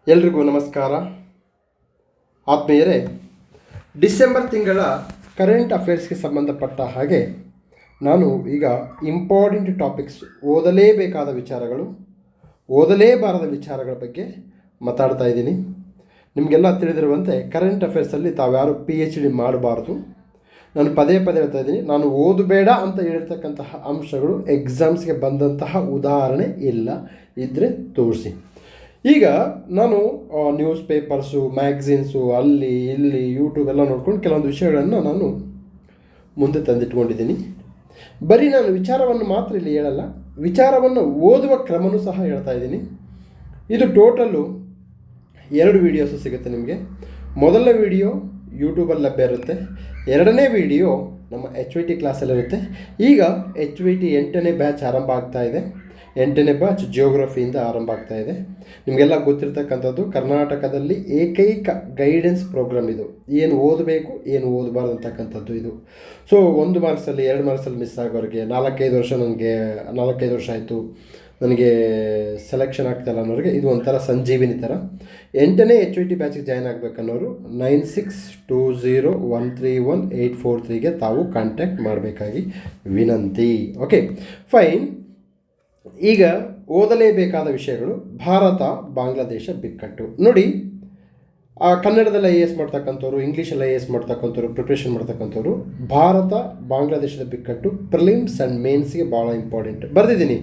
ಎಲ್ರಿಗೂ ನಮಸ್ಕಾರ. ಆತ್ಮೀಯರೇ, ಡಿಸೆಂಬರ್ ತಿಂಗಳ ಕರೆಂಟ್ ಅಫೇರ್ಸ್ಗೆ ಸಂಬಂಧಪಟ್ಟ ಹಾಗೆ ನಾನು ಈಗ ಇಂಪಾರ್ಟೆಂಟ್ ಟಾಪಿಕ್ಸ್, ಓದಲೇಬೇಕಾದ ವಿಚಾರಗಳು, ಓದಲೇಬಾರದ ವಿಚಾರಗಳ ಬಗ್ಗೆ ಮಾತಾಡ್ತಾ ಇದ್ದೀನಿ. ನಿಮಗೆಲ್ಲ ತಿಳಿದಿರುವಂತೆ ಕರೆಂಟ್ ಅಫೇರ್ಸಲ್ಲಿ ತಾವ್ಯಾರು PhD ಮಾಡಬಾರ್ದು. ನಾನು ಪದೇ ಪದೇ ಹೇಳ್ತಾ ಇದ್ದೀನಿ, ನಾನು ಓದಬೇಡ ಅಂತ ಹೇಳಿರ್ತಕ್ಕಂತಹ ಅಂಶಗಳು ಎಕ್ಸಾಮ್ಸ್ಗೆ ಬಂದಂತಹ ಉದಾಹರಣೆ ಇಲ್ಲ. ಇದ್ದರೆ ತೋರಿಸಿ. ಈಗ ನಾನು ನ್ಯೂಸ್ ಪೇಪರ್ಸು, ಮ್ಯಾಗ್ಝಿನ್ಸು, ಅಲ್ಲಿ ಇಲ್ಲಿ ಯೂಟ್ಯೂಬ್ ಎಲ್ಲ ನೋಡ್ಕೊಂಡು ಕೆಲವೊಂದು ವಿಷಯಗಳನ್ನು ನಾನು ಮುಂದೆ ತಂದಿಟ್ಕೊಂಡಿದ್ದೀನಿ. ಬರೀ ನಾನು ವಿಚಾರವನ್ನು ಮಾತ್ರ ಇಲ್ಲಿ ಹೇಳಲ್ಲ, ವಿಚಾರವನ್ನು ಓದುವ ಕ್ರಮವೂ ಸಹ ಹೇಳ್ತಾ ಇದ್ದೀನಿ. ಇದು ಟೋಟಲ್ಲು 2 ವೀಡಿಯೋಸು ಸಿಗುತ್ತೆ ನಿಮಗೆ. ಮೊದಲನೇ ವಿಡಿಯೋ ಯೂಟ್ಯೂಬಲ್ಲಿ ಲಭ್ಯ ಇರುತ್ತೆ, ಎರಡನೇ ವಿಡಿಯೋ ನಮ್ಮ HYT ಕ್ಲಾಸಲ್ಲಿರುತ್ತೆ. ಈಗ HYT 8ನೇ ಬ್ಯಾಚ್ ಆರಂಭ ಆಗ್ತಾ ಇದೆ. 8ನೇ ಬ್ಯಾಚ್ ಜಿಯೋಗ್ರಫಿಯಿಂದ ಆರಂಭ ಆಗ್ತಾ ಇದೆ. ನಿಮಗೆಲ್ಲ ಗೊತ್ತಿರ್ತಕ್ಕಂಥದ್ದು, ಕರ್ನಾಟಕದಲ್ಲಿ ಏಕೈಕ ಗೈಡೆನ್ಸ್ ಪ್ರೋಗ್ರಾಮ್ ಇದು. ಏನು ಓದಬೇಕು, ಏನು ಓದಬಾರ್ದು ಅಂತಕ್ಕಂಥದ್ದು ಇದು. ಸೊ 1 ಮಾರ್ಕ್ಸಲ್ಲಿ 2 ಮಾರ್ಕ್ಸಲ್ಲಿ ಮಿಸ್ ಆಗೋರಿಗೆ, 4-5 ವರ್ಷ ನನಗೆ 4-5 ವರ್ಷ ಆಯಿತು ನನಗೆ ಸೆಲೆಕ್ಷನ್ ಆಗ್ತಾಯಿಲ್ಲ ಅನ್ನೋರಿಗೆ ಇದು ಒಂಥರ ಸಂಜೀವಿನಿ ಥರ. 8ನೇ HYT ಬ್ಯಾಚಿಗೆ ಜಾಯ್ನ್ ಆಗಬೇಕನ್ನೋರು 9620131843ಗೆ ತಾವು ಕಾಂಟ್ಯಾಕ್ಟ್ ಮಾಡಬೇಕಾಗಿ ವಿನಂತಿ. Okay, fine. ಈಗ ಓದಲೇಬೇಕಾದ ವಿಷಯಗಳು. ಭಾರತ ಬಾಂಗ್ಲಾದೇಶ ಬಿಕ್ಕಟ್ಟು. ನೋಡಿ, ಕನ್ನಡದಲ್ಲಿ IAS ಮಾಡ್ತಕ್ಕಂಥವ್ರು, ಇಂಗ್ಲೀಷಲ್ಲಿ IAS ಮಾಡ್ತಕ್ಕಂಥವ್ರು, ಪ್ರಿಪ್ರೇಷನ್ ಮಾಡ್ತಕ್ಕಂಥವ್ರು, ಭಾರತ ಬಾಂಗ್ಲಾದೇಶದ ಬಿಕ್ಕಟ್ಟು ಪ್ರಿಲಿಮ್ಸ್ ಆ್ಯಂಡ್ ಮೇನ್ಸ್ಗೆ ಭಾಳ ಇಂಪಾರ್ಟೆಂಟ್. ಬರೆದಿದ್ದೀನಿ.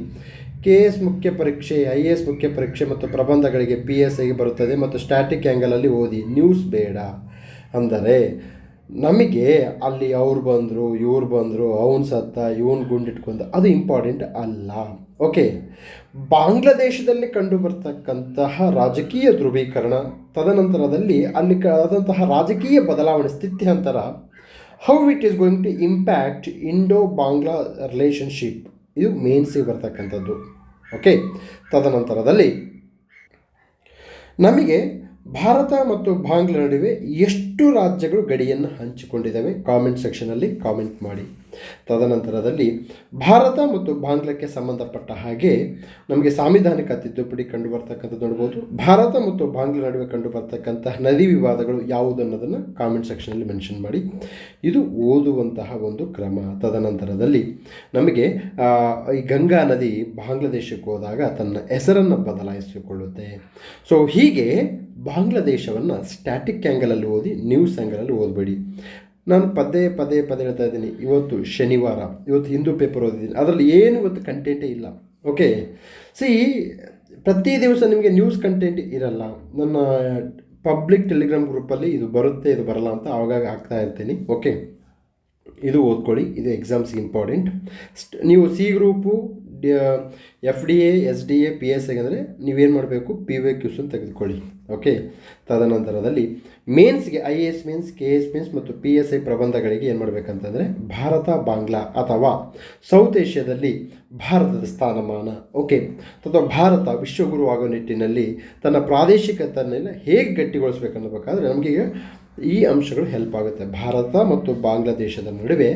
KS ಮುಖ್ಯ ಪರೀಕ್ಷೆ, IAS ಮುಖ್ಯ ಪರೀಕ್ಷೆ ಮತ್ತು ಪ್ರಬಂಧಗಳಿಗೆ PSIಗೆ ಬರುತ್ತದೆ ಮತ್ತು ಸ್ಟ್ಯಾಟಿಕ್ ಆ್ಯಂಗಲಲ್ಲಿ ಓದಿ, ನ್ಯೂಸ್ ಬೇಡ. ಅಂದರೆ ನಮಗೆ ಅಲ್ಲಿ ಅವ್ರು ಬಂದರು, ಇವ್ರು ಬಂದರು, ಅವನು ಸತ್ತ, ಇವನು ಗುಂಡಿಟ್ಕೊಂಡ, ಅದು ಇಂಪಾರ್ಟೆಂಟ್ ಅಲ್ಲ. ಓಕೆ, ಬಾಂಗ್ಲಾದೇಶದಲ್ಲಿ ಕಂಡು ಬರ್ತಕ್ಕಂತಹ ರಾಜಕೀಯ ಧ್ರುವೀಕರಣ, ತದನಂತರದಲ್ಲಿ ಅಲ್ಲಿ ಆದಂತಹ ರಾಜಕೀಯ ಬದಲಾವಣೆ, ಸ್ಥಿತ್ಯಂತರ, how it is going to impact Indo Bangla relationship, ಇದು ಮೇನ್ಸಿಗೆ ಬರ್ತಕ್ಕಂಥದ್ದು. ಓಕೆ, ತದನಂತರದಲ್ಲಿ ನಮಗೆ ಭಾರತ ಮತ್ತು ಬಾಂಗ್ಲಾ ನಡುವೆ ಎಷ್ಟು ರಾಜ್ಯಗಳು ಗಡಿಯನ್ನು ಹಂಚಿಕೊಂಡಿದ್ದಾವೆ, ಕಾಮೆಂಟ್ ಸೆಕ್ಷನಲ್ಲಿ ಕಾಮೆಂಟ್ ಮಾಡಿ. ತದನಂತರದಲ್ಲಿ ಭಾರತ ಮತ್ತು ಬಾಂಗ್ಲಾಕ್ಕೆ ಸಂಬಂಧಪಟ್ಟ ಹಾಗೆ ನಮಗೆ ಸಾಂವಿಧಾನಿಕ ತಿದ್ದುಪಡಿ ಕಂಡು ಬರ್ತಕ್ಕಂಥದ್ದು ನೋಡ್ಬೋದು. ಭಾರತ ಮತ್ತು ಬಾಂಗ್ಲಾ ನಡುವೆ ಕಂಡು ಬರ್ತಕ್ಕಂತಹ ನದಿ ವಿವಾದಗಳು ಯಾವುದು ಅನ್ನೋದನ್ನು ಕಾಮೆಂಟ್ ಸೆಕ್ಷನಲ್ಲಿ ಮೆನ್ಷನ್ ಮಾಡಿ. ಇದು ಓದುವಂತಹ ಒಂದು ಕ್ರಮ. ತದನಂತರದಲ್ಲಿ ನಮಗೆ ಈ ಗಂಗಾ ನದಿ ಬಾಂಗ್ಲಾದೇಶಕ್ಕೆ ಹೋದಾಗ ತನ್ನ ಹೆಸರನ್ನು ಬದಲಾಯಿಸಿಕೊಳ್ಳುತ್ತೆ. ಸೊ ಹೀಗೆ ಬಾಂಗ್ಲಾದೇಶವನ್ನು ಸ್ಟ್ಯಾಟಿಕ್ ಆ್ಯಂಗಲಲ್ಲಿ ಓದಿ, ನ್ಯೂಸ್ ಆ್ಯಂಗಲಲ್ಲಿ ಓದಬೇಡಿ. ನಾನು ಪದೇ ಹೇಳ್ತಾ ಇದ್ದೀನಿ. ಇವತ್ತು ಶನಿವಾರ, ಇವತ್ತು ಹಿಂದೂ ಪೇಪರ್ ಓದಿದ್ದೀನಿ, ಅದರಲ್ಲಿ ಏನು ಇವತ್ತು ಕಂಟೆಂಟೇ ಇಲ್ಲ. ಓಕೆ, ಪ್ರತಿ ದಿವಸ ನಿಮಗೆ ನ್ಯೂಸ್ ಕಂಟೆಂಟ್ ಇರಲ್ಲ. ನನ್ನ ಪಬ್ಲಿಕ್ ಟೆಲಿಗ್ರಾಮ್ ಗ್ರೂಪಲ್ಲಿ ಇದು ಬರುತ್ತೆ, ಇದು ಬರಲ್ಲ ಅಂತ ಆವಾಗ ಹಾಕ್ತಾ ಇರ್ತೀನಿ. ಓಕೆ, ಇದು ಓದ್ಕೊಳ್ಳಿ, ಇದು ಎಕ್ಸಾಮ್ಸ್ಗೆ ಇಂಪಾರ್ಟೆಂಟ್. ನೀವು C group, FDA, SDA, PSI ಅಂದರೆ ನೀವೇನು ಮಾಡಬೇಕು, PYQs ಅಂತ ತೆಗೆದುಕೊಳ್ಳಿ. ಓಕೆ, ತದನಂತರದಲ್ಲಿ ಮೇನ್ಸ್ಗೆ IAS ಮೇನ್ಸ್, KS ಮೇನ್ಸ್ ಮತ್ತು PSI ಪ್ರಬಂಧಗಳಿಗೆ ಏನು ಮಾಡಬೇಕಂತಂದರೆ ಭಾರತ ಬಾಂಗ್ಲಾ ಅಥವಾ ಸೌತ್ ಏಷ್ಯಾದಲ್ಲಿ ಭಾರತದ ಸ್ಥಾನಮಾನ, ಓಕೆ, ಅಥವಾ ಭಾರತ ವಿಶ್ವಗುರು ಆಗೋ ನಿಟ್ಟಿನಲ್ಲಿ ತನ್ನ ಪ್ರಾದೇಶಿಕತೆಯನ್ನು ಹೇಗೆ ಗಟ್ಟಿಗೊಳಿಸ್ಬೇಕನ್ನಬೇಕಾದ್ರೆ ನಮಗೆ ಈ ಅಂಶಗಳು ಹೆಲ್ಪ್ ಆಗುತ್ತೆ. ಭಾರತ ಮತ್ತು ಬಾಂಗ್ಲಾದೇಶದ ನಡುವೆ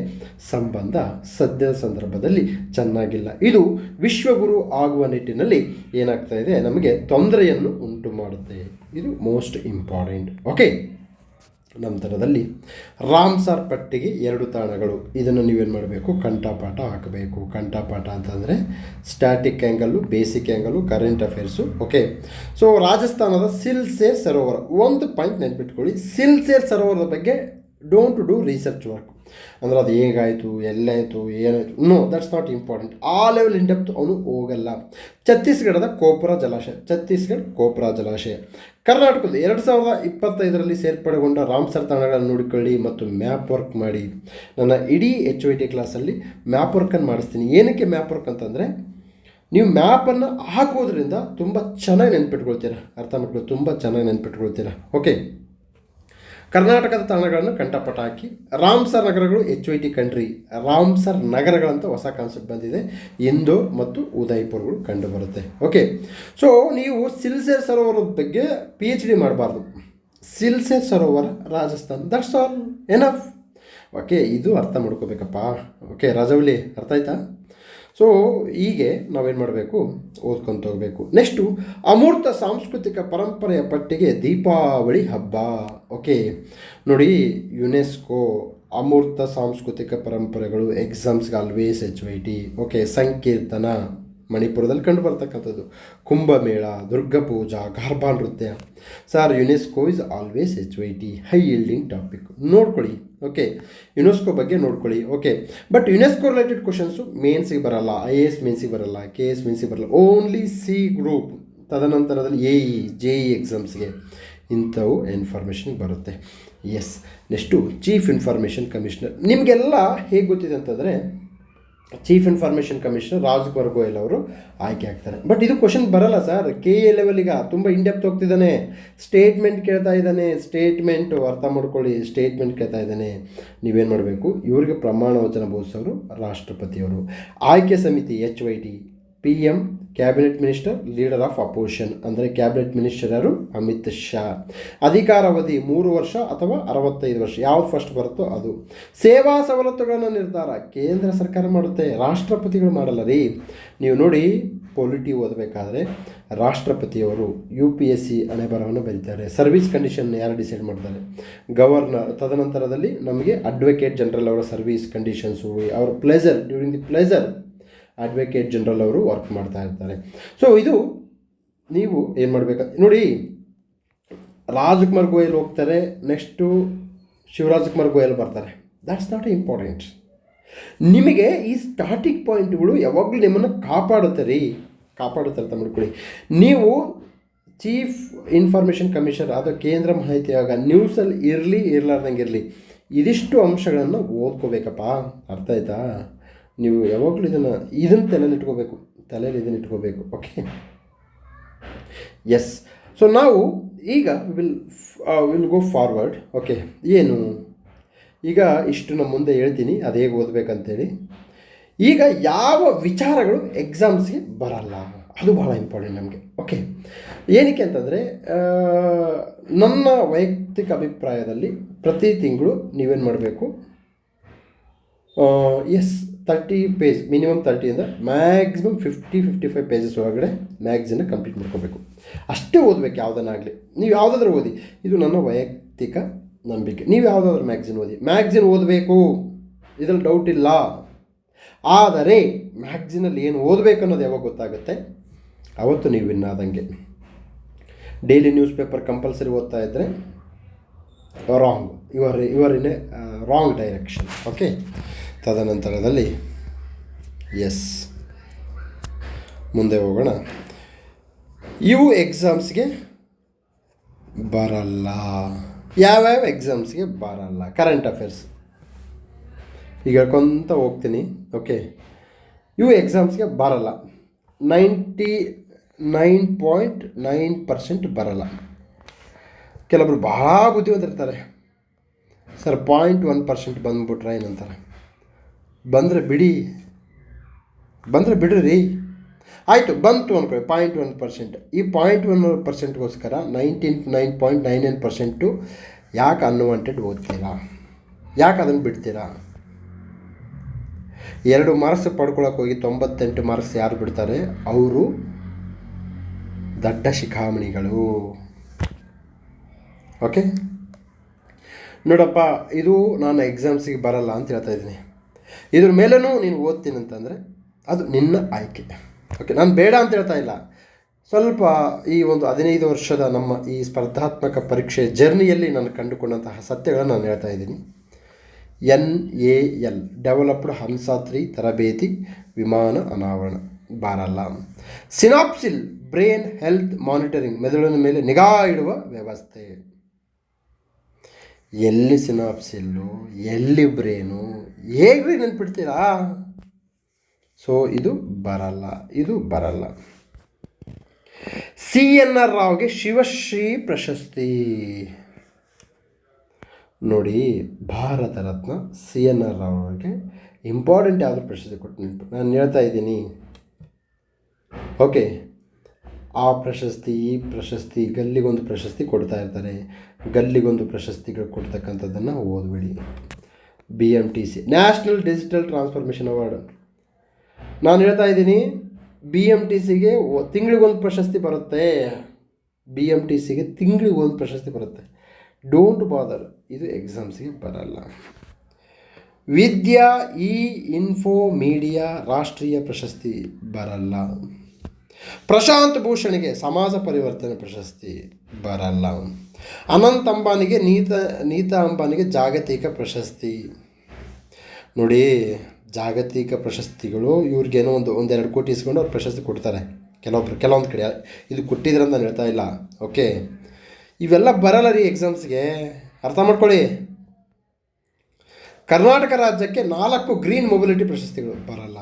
ಸಂಬಂಧ ಸದ್ಯದ ಸಂದರ್ಭದಲ್ಲಿ ಚೆನ್ನಾಗಿಲ್ಲ. ಇದು ವಿಶ್ವಗುರು ಆಗುವ ನಿಟ್ಟಿನಲ್ಲಿ ಏನಾಗ್ತಾ ಇದೆ, ನಮಗೆ ತೊಂದರೆಯನ್ನು ಉಂಟು ಮಾಡುತ್ತೆ. ಇದು ಮೋಸ್ಟ್ ಇಂಪಾರ್ಟೆಂಟ್. ಓಕೆ, ನಂತರದಲ್ಲಿ ರಾಮ್ಸರ್ ಪಟ್ಟಿಗೆ 2 ತಾಣಗಳು. ಇದನ್ನು ನೀವೇನು ಮಾಡಬೇಕು, ಕಂಠಪಾಠ ಹಾಕಬೇಕು. ಕಂಠಪಾಠ ಅಂತಂದರೆ static angle, basic angle, current affairs. Okay, so ರಾಜಸ್ಥಾನದ ಸಿಲ್ಸೇರ್ ಸರೋವರ, ಒಂದು ಪಾಯಿಂಟ್ ನೆನ್ಪಿಟ್ಕೊಳ್ಳಿ. ಸಿಲ್ಸೇರ್ ಸರೋವರದ ಬಗ್ಗೆ ಡೋಂಟ್ ಡೂ ರಿಸರ್ಚ್ ವರ್ಕ್. ಅಂದರೆ ಅದು ಹೇಗಾಯಿತು, ಎಲ್ಲಾಯಿತು, ಏನಾಯಿತು, ನೋ, ದಟ್ಸ್ ನಾಟ್ ಇಂಪಾರ್ಟೆಂಟ್. ಆ ಲೆವೆಲ್ ಇನ್ ಡೆಪ್ತ್ ಅವನು ಹೋಗಲ್ಲ. ಛತ್ತೀಸ್ಗಢದ ಕೋಪ್ರಾ ಜಲಾಶಯ, ಛತ್ತೀಸ್ಗಢ ಕೋಪ್ರಾ ಜಲಾಶಯ. ಕರ್ನಾಟಕದ 2025ರಲ್ಲಿ ಸೇರ್ಪಡೆಗೊಂಡ ರಾಮ್ಸರ್ ತಾಣಗಳನ್ನು ನೋಡಿಕೊಳ್ಳಿ ಮತ್ತು ಮ್ಯಾಪ್ ವರ್ಕ್ ಮಾಡಿ. ನನ್ನ ಇಡೀ HYT ಕ್ಲಾಸಲ್ಲಿ ಮ್ಯಾಪ್ ವರ್ಕನ್ನು ಮಾಡಿಸ್ತೀನಿ. ಏನಕ್ಕೆ ಮ್ಯಾಪ್ ವರ್ಕ್ ಅಂತಂದರೆ, ನೀವು ಮ್ಯಾಪನ್ನು ಹಾಕೋದ್ರಿಂದ ತುಂಬ ಚೆನ್ನಾಗಿ ನೆನ್ಪಿಟ್ಕೊಳ್ತೀರಾ, ಅರ್ಥ ಮಾಡ್ಕೊಳ್ಳಿ, ತುಂಬ ಚೆನ್ನಾಗಿ ನೆನ್ಪಿಟ್ಕೊಳ್ತೀರಾ. ಓಕೆ, ಕರ್ನಾಟಕದ ತಾಣಗಳನ್ನು ಕಂಠಪಾಠ ಹಾಕಿ. ರಾಮ್ಸರ್ ನಗರಗಳು HYT ಕಂಟ್ರಿ, ರಾಮ್ಸರ್ ನಗರಗಳಂತ ಹೊಸ ಕಾನ್ಸೆಪ್ಟ್ ಬಂದಿದೆ. ಇಂದೋರ್ ಮತ್ತು ಉದಯ್ಪುರ್ಗಳು ಕಂಡು ಬರುತ್ತೆ. ಓಕೆ, ಸೊ ನೀವು ಸಿಲ್ಸೇರ್ ಸರೋವರದ ಬಗ್ಗೆ PhD ಮಾಡಬಾರ್ದು. ಸಿಲ್ಸೇರ್ ಸರೋವರ Rajasthan, that's all enough. Okay, ಇದು ಅರ್ಥ ಮಾಡ್ಕೋಬೇಕಪ್ಪ. ಓಕೆ, ರಾಜವಲ್ಲಿ ಅರ್ಥ ಆಯ್ತಾ? ಸೊ ಹೀಗೆ ನಾವೇನು ಮಾಡಬೇಕು, ಓದ್ಕೊತ ಹೋಗಬೇಕು. ನೆಕ್ಸ್ಟು ಅಮೂರ್ತ ಸಾಂಸ್ಕೃತಿಕ ಪರಂಪರೆಯ ಪಟ್ಟಿಗೆ ದೀಪಾವಳಿ ಹಬ್ಬ. ಓಕೆ ನೋಡಿ, ಯುನೆಸ್ಕೋ ಅಮೂರ್ತ ಸಾಂಸ್ಕೃತಿಕ ಪರಂಪರೆಗಳು ಎಕ್ಸಾಮ್ಸ್ಗೆ ಆಲ್ವೇಸ್ HYT. ಓಕೆ, ಸಂಕೀರ್ತನ ಮಣಿಪುರದಲ್ಲಿ ಕಂಡು ಬರ್ತಕ್ಕಂಥದ್ದು, ಕುಂಭಮೇಳ, ದುರ್ಗಾ ಪೂಜಾ, ಗಾರ್ಬಾ ನೃತ್ಯ. Sir UNESCO is always HYT, high ಯೀಲ್ಡಿಂಗ್ topic. ನೋಡ್ಕೊಳ್ಳಿ. ಓಕೆ, ಯುನೆಸ್ಕೋ ಬಗ್ಗೆ ನೋಡ್ಕೊಳ್ಳಿ. Okay, but UNESCO related questions ಮೇನ್ಸಿಗೆ ಬರಲ್ಲ, IAS ಮೇನ್ಸಿಗೆ ಬರಲ್ಲ, KS ಮೇನ್ಸಿಗೆ ಬರಲ್ಲ, ಓನ್ಲಿ C ಗ್ರೂಪ್, ತದನಂತರದಲ್ಲಿ AE JE ಎಕ್ಸಾಮ್ಸ್ಗೆ ಇಂಥವು ಇನ್ಫಾರ್ಮೇಷನ್ಗೆ ಬರುತ್ತೆ. S, next chief information commissioner. ನಿಮಗೆಲ್ಲ ಹೇಗೆ ಗೊತ್ತಿದೆ ಅಂತಂದರೆ, chief information commissioner Rajkumar Goyal ಅವರು ಆಯ್ಕೆ ಆಗ್ತಾರೆ. ಬಟ್ ಇದು ಕ್ವಶನ್ ಬರಲ್ಲ ಸರ್. KA ಲೆವೆಲಿಗೆ ತುಂಬ ಇಂಡೆಪ್ತ್ ಹೋಗ್ತಿದ್ದಾನೆ, ಸ್ಟೇಟ್ಮೆಂಟ್ ಕೇಳ್ತಾ ಇದ್ದಾನೆ. ಸ್ಟೇಟ್ಮೆಂಟು ಅರ್ಥ ಮಾಡ್ಕೊಳ್ಳಿ, ಸ್ಟೇಟ್ಮೆಂಟ್ ಕೇಳ್ತಾ ಇದ್ದಾನೆ. ನೀವೇನು ಮಾಡಬೇಕು, ಇವ್ರಿಗೆ ಪ್ರಮಾಣ ವಚನ ಬೋಧಿಸೋರು ರಾಷ್ಟ್ರಪತಿಯವರು. ಆಯ್ಕೆ ಸಮಿತಿ HYT, PM cabinet minister, leader of opposition ಅಂದರೆ ಕ್ಯಾಬಿನೆಟ್ ಮಿನಿಸ್ಟರ್ ಯಾರು, ಅಮಿತ್ ಶಾ. ಅಧಿಕಾರಾವಧಿ 3 ವರ್ಷ ಅಥವಾ 65 ವರ್ಷ, ಯಾವ್ದು ಫಸ್ಟ್ ಬರುತ್ತೋ ಅದು. ಸೇವಾ ಸವಲತ್ತುಗಳನ್ನು ನಿರ್ಧಾರ ಕೇಂದ್ರ ಸರ್ಕಾರ ಮಾಡುತ್ತೆ, ರಾಷ್ಟ್ರಪತಿಗಳು ಮಾಡಲ್ಲ ರೀ. ನೀವು ನೋಡಿ, ಪೊಲಿಟಿ ಓದಬೇಕಾದ್ರೆ ರಾಷ್ಟ್ರಪತಿಯವರು UPSC ಹಣೆಬರಹವನ್ನು ಬರೀತಾರೆ. ಸರ್ವಿಸ್ ಕಂಡೀಷನ್ ಯಾರು ಡಿಸೈಡ್ ಮಾಡ್ತಾರೆ, ಗವರ್ನರ್. ತದನಂತರದಲ್ಲಿ ನಮಗೆ ಅಡ್ವೊಕೇಟ್ ಜನರಲ್ ಅವರ ಸರ್ವಿಸ್ ಕಂಡೀಷನ್ಸು, ಅವರ pleasure, during the pleasure advocate general ಅವರು ವರ್ಕ್ ಮಾಡ್ತಾ ಇರ್ತಾರೆ. ಸೊ ಇದು ನೀವು ಏನು ಮಾಡಬೇಕು ನೋಡಿ, ರಾಜ್ಕುಮಾರ್ ಗೋಯಲ್ ಹೋಗ್ತಾರೆ, ನೆಕ್ಸ್ಟು ಶಿವರಾಜ್ಕುಮಾರ್ ಗೋಯಲ್ ಬರ್ತಾರೆ. That's not important. ನಿಮಗೆ ಈ ಸ್ಟಾರ್ಟಿಂಗ್ ಪಾಯಿಂಟ್ಗಳು ಯಾವಾಗಲೂ ನಿಮ್ಮನ್ನು ಕಾಪಾಡುತ್ತೆ ರೀ, ಕಾಪಾಡುತ್ತೆ ಅಂತ ಮಾಡ್ಕೊಳ್ಳಿ. ನೀವು ಚೀಫ್ ಇನ್ಫಾರ್ಮೇಷನ್ ಕಮಿಷನರ್ ಅಥವಾ ಕೇಂದ್ರ ಮಾಹಿತಿ ಆಯೋಗ ನ್ಯೂಸಲ್ಲಿ ಇರಲಿ ಇರಲಾರ್ದಂಗೆ ಇರಲಿ, ಇದಿಷ್ಟು ಅಂಶಗಳನ್ನು ಓದ್ಕೋಬೇಕಪ್ಪ. ಅರ್ಥ ಆಯ್ತಾ? ನೀವು ಯಾವಾಗಲೂ ಇದನ್ನು ತಲೆಯಲ್ಲಿ ಇಟ್ಕೋಬೇಕು. Okay, S. ಸೊ ನಾವು ಈಗ ವಿಲ್ ಗೋ ಫಾರ್ವರ್ಡ್. ಓಕೆ, ಏನು ಈಗ ಇಷ್ಟು ನಮ್ಮ ಮುಂದೆ ಹೇಳ್ತೀನಿ, ಅದು ಹೇಗೆ ಓದಬೇಕಂತೇಳಿ. ಈಗ ಯಾವ ವಿಚಾರಗಳು ಎಕ್ಸಾಮ್ಸ್ಗೆ ಬರಲ್ಲ, ಅದು ಭಾಳ ಇಂಪಾರ್ಟೆಂಟ್ ನಮಗೆ. ಓಕೆ, ಏನಕ್ಕೆ ಅಂತಂದರೆ, ನನ್ನ ವೈಯಕ್ತಿಕ ಅಭಿಪ್ರಾಯದಲ್ಲಿ ಪ್ರತಿ ತಿಂಗಳು ನೀವೇನು ಮಾಡಬೇಕು, 30 ಪೇಜ್, ಮಿನಿಮಮ್ 30 ಅಂದರೆ ಮ್ಯಾಕ್ಸಿಮಮ್ 50-55 ಪೇಜಸ್ ಒಳಗಡೆ ಮ್ಯಾಗ್ಝಿನ್ನ ಕಂಪ್ಲೀಟ್ ಮಾಡ್ಕೋಬೇಕು. ಅಷ್ಟೇ ಓದಬೇಕು, ಯಾವುದನ್ನಾಗಲಿ. ನೀವು ಯಾವುದಾದ್ರೂ ಓದಿ, ಇದು ನನ್ನ ವೈಯಕ್ತಿಕ ನಂಬಿಕೆ. ನೀವು ಯಾವುದಾದ್ರೂ ಮ್ಯಾಗ್ಝಿನ್ ಓದಬೇಕು, ಇದರಲ್ಲಿ ಡೌಟ್ ಇಲ್ಲ. ಆದರೆ ಮ್ಯಾಗ್ಝಿನಲ್ಲಿ ಏನು ಓದಬೇಕು ಅನ್ನೋದು ಯಾವಾಗ ಗೊತ್ತಾಗುತ್ತೆ, ಅವತ್ತು ನೀವು ವಿನ್ ಆದಂಗೆ. ಡೈಲಿ ನ್ಯೂಸ್ ಪೇಪರ್ ಕಂಪಲ್ಸರಿ ಓದ್ತಾ ಇದ್ದರೆ wrong, your in a wrong direction. Okay, ತದನಂತರದಲ್ಲಿ ಎಸ್ ಮುಂದೆ ಹೋಗೋಣ. ಇವು ಎಕ್ಸಾಮ್ಸ್ಗೆ ಬರಲ್ಲ. ಯಾವ್ಯಾವ ಎಕ್ಸಾಮ್ಸ್ಗೆ ಬರಲ್ಲ? ಕರೆಂಟ್ ಅಫೇರ್ಸ್ ಈಗ ಹೇಳ್ಕೊತ ಹೋಗ್ತೀನಿ. ಓಕೆ, ಇವು ಎಕ್ಸಾಮ್ಸ್ಗೆ ಬರಲ್ಲ. 99.9% ಬರಲ್ಲ. ಕೆಲವೊಬ್ರು ಭಾಳ ಬುದ್ಧಿವಂತರಿರ್ತಾರೆ, ಸರ್ 0.1% ಬಂದುಬಿಟ್ರೆ ಏನಂತಾರೆ, ಬಂದರೆ ಬಿಡ್ರಿ. ಆಯಿತು, ಬಂತು ಅನ್ಕೊಳ್ಳಿ 0.1%. ಈ 0.1%ಗೋಸ್ಕರ 99.99% ಯಾಕೆ ಅನ್ವಾಂಟೆಡ್ ಓದ್ತೀರಾ? ಯಾಕೆ ಅದನ್ನು ಬಿಡ್ತೀರಾ? 2 ಮಾರ್ಕ್ಸ್ ಪಡ್ಕೊಳಕ್ಕೆ ಹೋಗಿ 98 ಮಾರ್ಕ್ಸ್ ಯಾರು ಬಿಡ್ತಾರೆ, ಅವರು ದಡ್ಡ ಶಿಖಾಮಣಿಗಳು. ಓಕೆ, ನೋಡಪ್ಪ, ಇದು ನಾನು ಎಕ್ಸಾಮ್ಸಿಗೆ ಬರಲ್ಲ ಅಂತ ಹೇಳ್ತಾ ಇದ್ದೀನಿ. ಇದ್ರ ಮೇಲೂ ನೀನು ಓದ್ತೀನಿ ಅಂತಂದರೆ ಅದು ನಿನ್ನ ಆಯ್ಕೆ. ಓಕೆ, ನಾನು ಬೇಡ ಅಂತ ಹೇಳ್ತಾ ಇಲ್ಲ. ಸ್ವಲ್ಪ ಈ ಒಂದು 15 ವರ್ಷದ ನಮ್ಮ ಈ ಸ್ಪರ್ಧಾತ್ಮಕ ಪರೀಕ್ಷೆ ಜರ್ನಿಯಲ್ಲಿ ನಾನು ಕಂಡುಕೊಂಡಂತಹ ಸತ್ಯಗಳನ್ನು ನಾನು ಹೇಳ್ತಾ ಇದ್ದೀನಿ. NAL ಡೆವಲಪ್ಡ್ ಹಂಸ-3 ತರಬೇತಿ ವಿಮಾನ ಅನಾವರಣ ಬರಲ್ಲ. ಸಿನಾಪ್ಸಿಲ್ ಬ್ರೈನ್ ಹೆಲ್ತ್ ಮಾನಿಟರಿಂಗ್, ಮೆದುಳಿನ ಮೇಲೆ ನಿಗಾ ಇಡುವ ವ್ಯವಸ್ಥೆ. ಎಲ್ಲಿ ಸಿನಾಪ್ಸಿಲ್ಲು, ಎಲ್ಲಿ ಬ್ರೇನು, ಹೇಗ್ರಿ ನೆನ್ಪಿಡ್ತೀರಾ? ಸೊ ಇದು ಬರಲ್ಲ. CNR ರಾವ್ಗೆ ಶಿವಶ್ರೀ ಪ್ರಶಸ್ತಿ. ನೋಡಿ, ಭಾರತ ರತ್ನ CNR ರಾವ್ ಅವ್ರಿಗೆ ಇಂಪಾರ್ಟೆಂಟ್ ಯಾವುದೋ ಪ್ರಶಸ್ತಿ ಕೊಟ್ಟು ನೆನಪು ನಾನು ಹೇಳ್ತಾ ಇದ್ದೀನಿ. ಓಕೆ, ಆ ಪ್ರಶಸ್ತಿ ಈ ಪ್ರಶಸ್ತಿ ಗಲ್ಲಿಗೊಂದು ಪ್ರಶಸ್ತಿ ಕೊಡ್ತಾ ಇರ್ತಾರೆ. ಗಲ್ಲಿಗೊಂದು ಪ್ರಶಸ್ತಿಗಳು ಕೊಡ್ತಕ್ಕಂಥದ್ದನ್ನು ಓದ್ಬಿಡಿ. BMTC national digital transformation award ನಾನು ಹೇಳ್ತಾ ಇದ್ದೀನಿ, BMTCಗೆ ತಿಂಗಳಿಗೊಂದು ಪ್ರಶಸ್ತಿ ಬರುತ್ತೆ. BMTCಗೆ ತಿಂಗಳಿಗೊಂದು ಪ್ರಶಸ್ತಿ ಬರುತ್ತೆ. ಡೋಂಟ್ ಬಾದರ್, ಇದು ಎಕ್ಸಾಮ್ಸ್ಗೆ ಬರಲ್ಲ. ವಿದ್ಯಾ ಇನ್ಫೋ ಮೀಡಿಯಾ ರಾಷ್ಟ್ರೀಯ ಪ್ರಶಸ್ತಿ ಬರಲ್ಲ. ಪ್ರಶಾಂತ್ ಭೂಷಣ್ಗೆ ಸಮಾಜ ಪರಿವರ್ತನೆ ಪ್ರಶಸ್ತಿ ಬರಲ್ಲ. ಅನಂತ್ ಅಂಬಾನಿಗೆ ನೀತಾ ಅಂಬಾನಿಗೆ ಜಾಗತಿಕ ಪ್ರಶಸ್ತಿ. ನೋಡಿ, ಜಾಗತಿಕ ಪ್ರಶಸ್ತಿಗಳು ಇವ್ರಿಗೇನೋ ಒಂದೆರಡು ಕೋಟಿ ಇಸ್ಕೊಂಡು ಅವ್ರು ಪ್ರಶಸ್ತಿ ಕೊಡ್ತಾರೆ ಕೆಲವೊಂದು ಕಡೆ. ಇದು ಕೊಟ್ಟಿದ್ರೆ ಅಂತ ನಾನು ಹೇಳ್ತಾ ಇಲ್ಲ, ಓಕೆ. ಇವೆಲ್ಲ ಬರಲ್ಲ ರೀ ಎಕ್ಸಾಮ್ಸ್ಗೆ, ಅರ್ಥ ಮಾಡ್ಕೊಳ್ಳಿ. ಕರ್ನಾಟಕ ರಾಜ್ಯಕ್ಕೆ 4 ಗ್ರೀನ್ ಮೊಬಿಲಿಟಿ ಪ್ರಶಸ್ತಿಗಳು ಬರಲ್ಲ.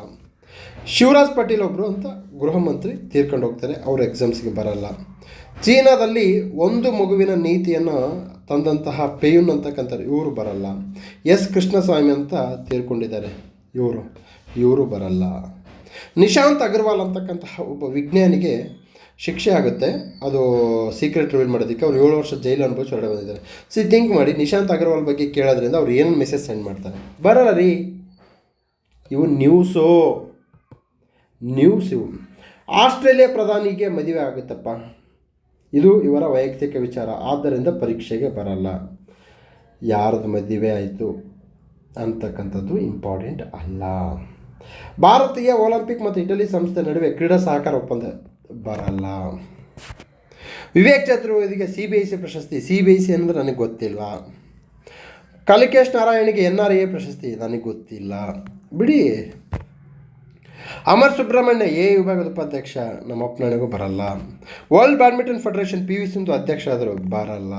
ಶಿವರಾಜ್ ಪಾಟೀಲ್ ಒಬ್ಬರು ಅಂತ ಗೃಹ ಮಂತ್ರಿ ತೀರ್ಕೊಂಡು ಹೋಗ್ತಾರೆ, ಅವರು ಎಕ್ಸಾಮ್ಸ್ಗೆ ಬರಲ್ಲ. ಚೀನಾದಲ್ಲಿ 1 ಮಗುವಿನ ನೀತಿಯನ್ನು ತಂದಂತಹ ಪೆಯುನ್ ಅಂತಕ್ಕಂಥವ್ರು, ಇವರು ಬರಲ್ಲ. ಎಸ್ ಕೃಷ್ಣಸ್ವಾಮಿ ಅಂತ ತೀರ್ಕೊಂಡಿದ್ದಾರೆ, ಇವರು ಬರಲ್ಲ. ನಿಶಾಂತ್ ಅಗರ್ವಾಲ್ ಅಂತಕ್ಕಂತಹ ಒಬ್ಬ ವಿಜ್ಞಾನಿಗೆ ಶಿಕ್ಷೆ ಆಗುತ್ತೆ, ಅದು ಸೀಕ್ರೆಟ್ ರಿವೀಲ್ ಮಾಡೋದಕ್ಕೆ. ಅವ್ರು 7 ವರ್ಷ ಜೈಲು ಅನುಭವಿಸಿ ಹೊರಡೆ ಬಂದಿದ್ದಾರೆ. ಥಿಂಕ್ ಮಾಡಿ, ನಿಶಾಂತ್ ಅಗರ್ವಾಲ್ ಬಗ್ಗೆ ಕೇಳೋದ್ರಿಂದ ಅವ್ರು ಏನು ಮೆಸೇಜ್ ಸೆಂಡ್ ಮಾಡ್ತಾರೆ? ಬರಲ್ಲ ರೀ. ಇವು ನ್ಯೂಸು. ಇವು ಆಸ್ಟ್ರೇಲಿಯಾ ಪ್ರಧಾನಿಗೆ ಮದುವೆ ಆಗುತ್ತಪ್ಪ, ಇದು ಇವರ ವೈಯಕ್ತಿಕ ವಿಚಾರ, ಆದ್ದರಿಂದ ಪರೀಕ್ಷೆಗೆ ಬರಲ್ಲ. ಯಾರದು ಮದುವೆ ಆಯಿತು ಅಂತಕ್ಕಂಥದ್ದು ಇಂಪಾರ್ಟೆಂಟ್ ಅಲ್ಲ. ಭಾರತೀಯ ಒಲಿಂಪಿಕ್ ಮತ್ತು ಇಟಲಿ ಸಂಸ್ಥೆ ನಡುವೆ ಕ್ರೀಡಾ ಸಹಕಾರ ಒಪ್ಪಂದ ಬರಲ್ಲ. ವಿವೇಕ್ ಚತುರ್ವೇದಿಗೆ CBSE ಪ್ರಶಸ್ತಿ. CBSE ಅಂದರೆ ನನಗೆ ಗೊತ್ತಿಲ್ಲ. ಕಲಿಕೇಶ್ ನಾರಾಯಣಿಗೆ NRA ಪ್ರಶಸ್ತಿ, ನನಗೆ ಗೊತ್ತಿಲ್ಲ ಬಿಡಿ. ಅಮರ್ ಸುಬ್ರಹ್ಮಣ್ಯ ವಿಭಾಗದ ಉಪಾಧ್ಯಕ್ಷ, ನಮ್ಮ ಅಪ್ಪನಿಗೂ ಬರಲ್ಲ. World badminton federation PV Sindhu ಅಧ್ಯಕ್ಷ ಆದರೂ ಬರಲ್ಲ.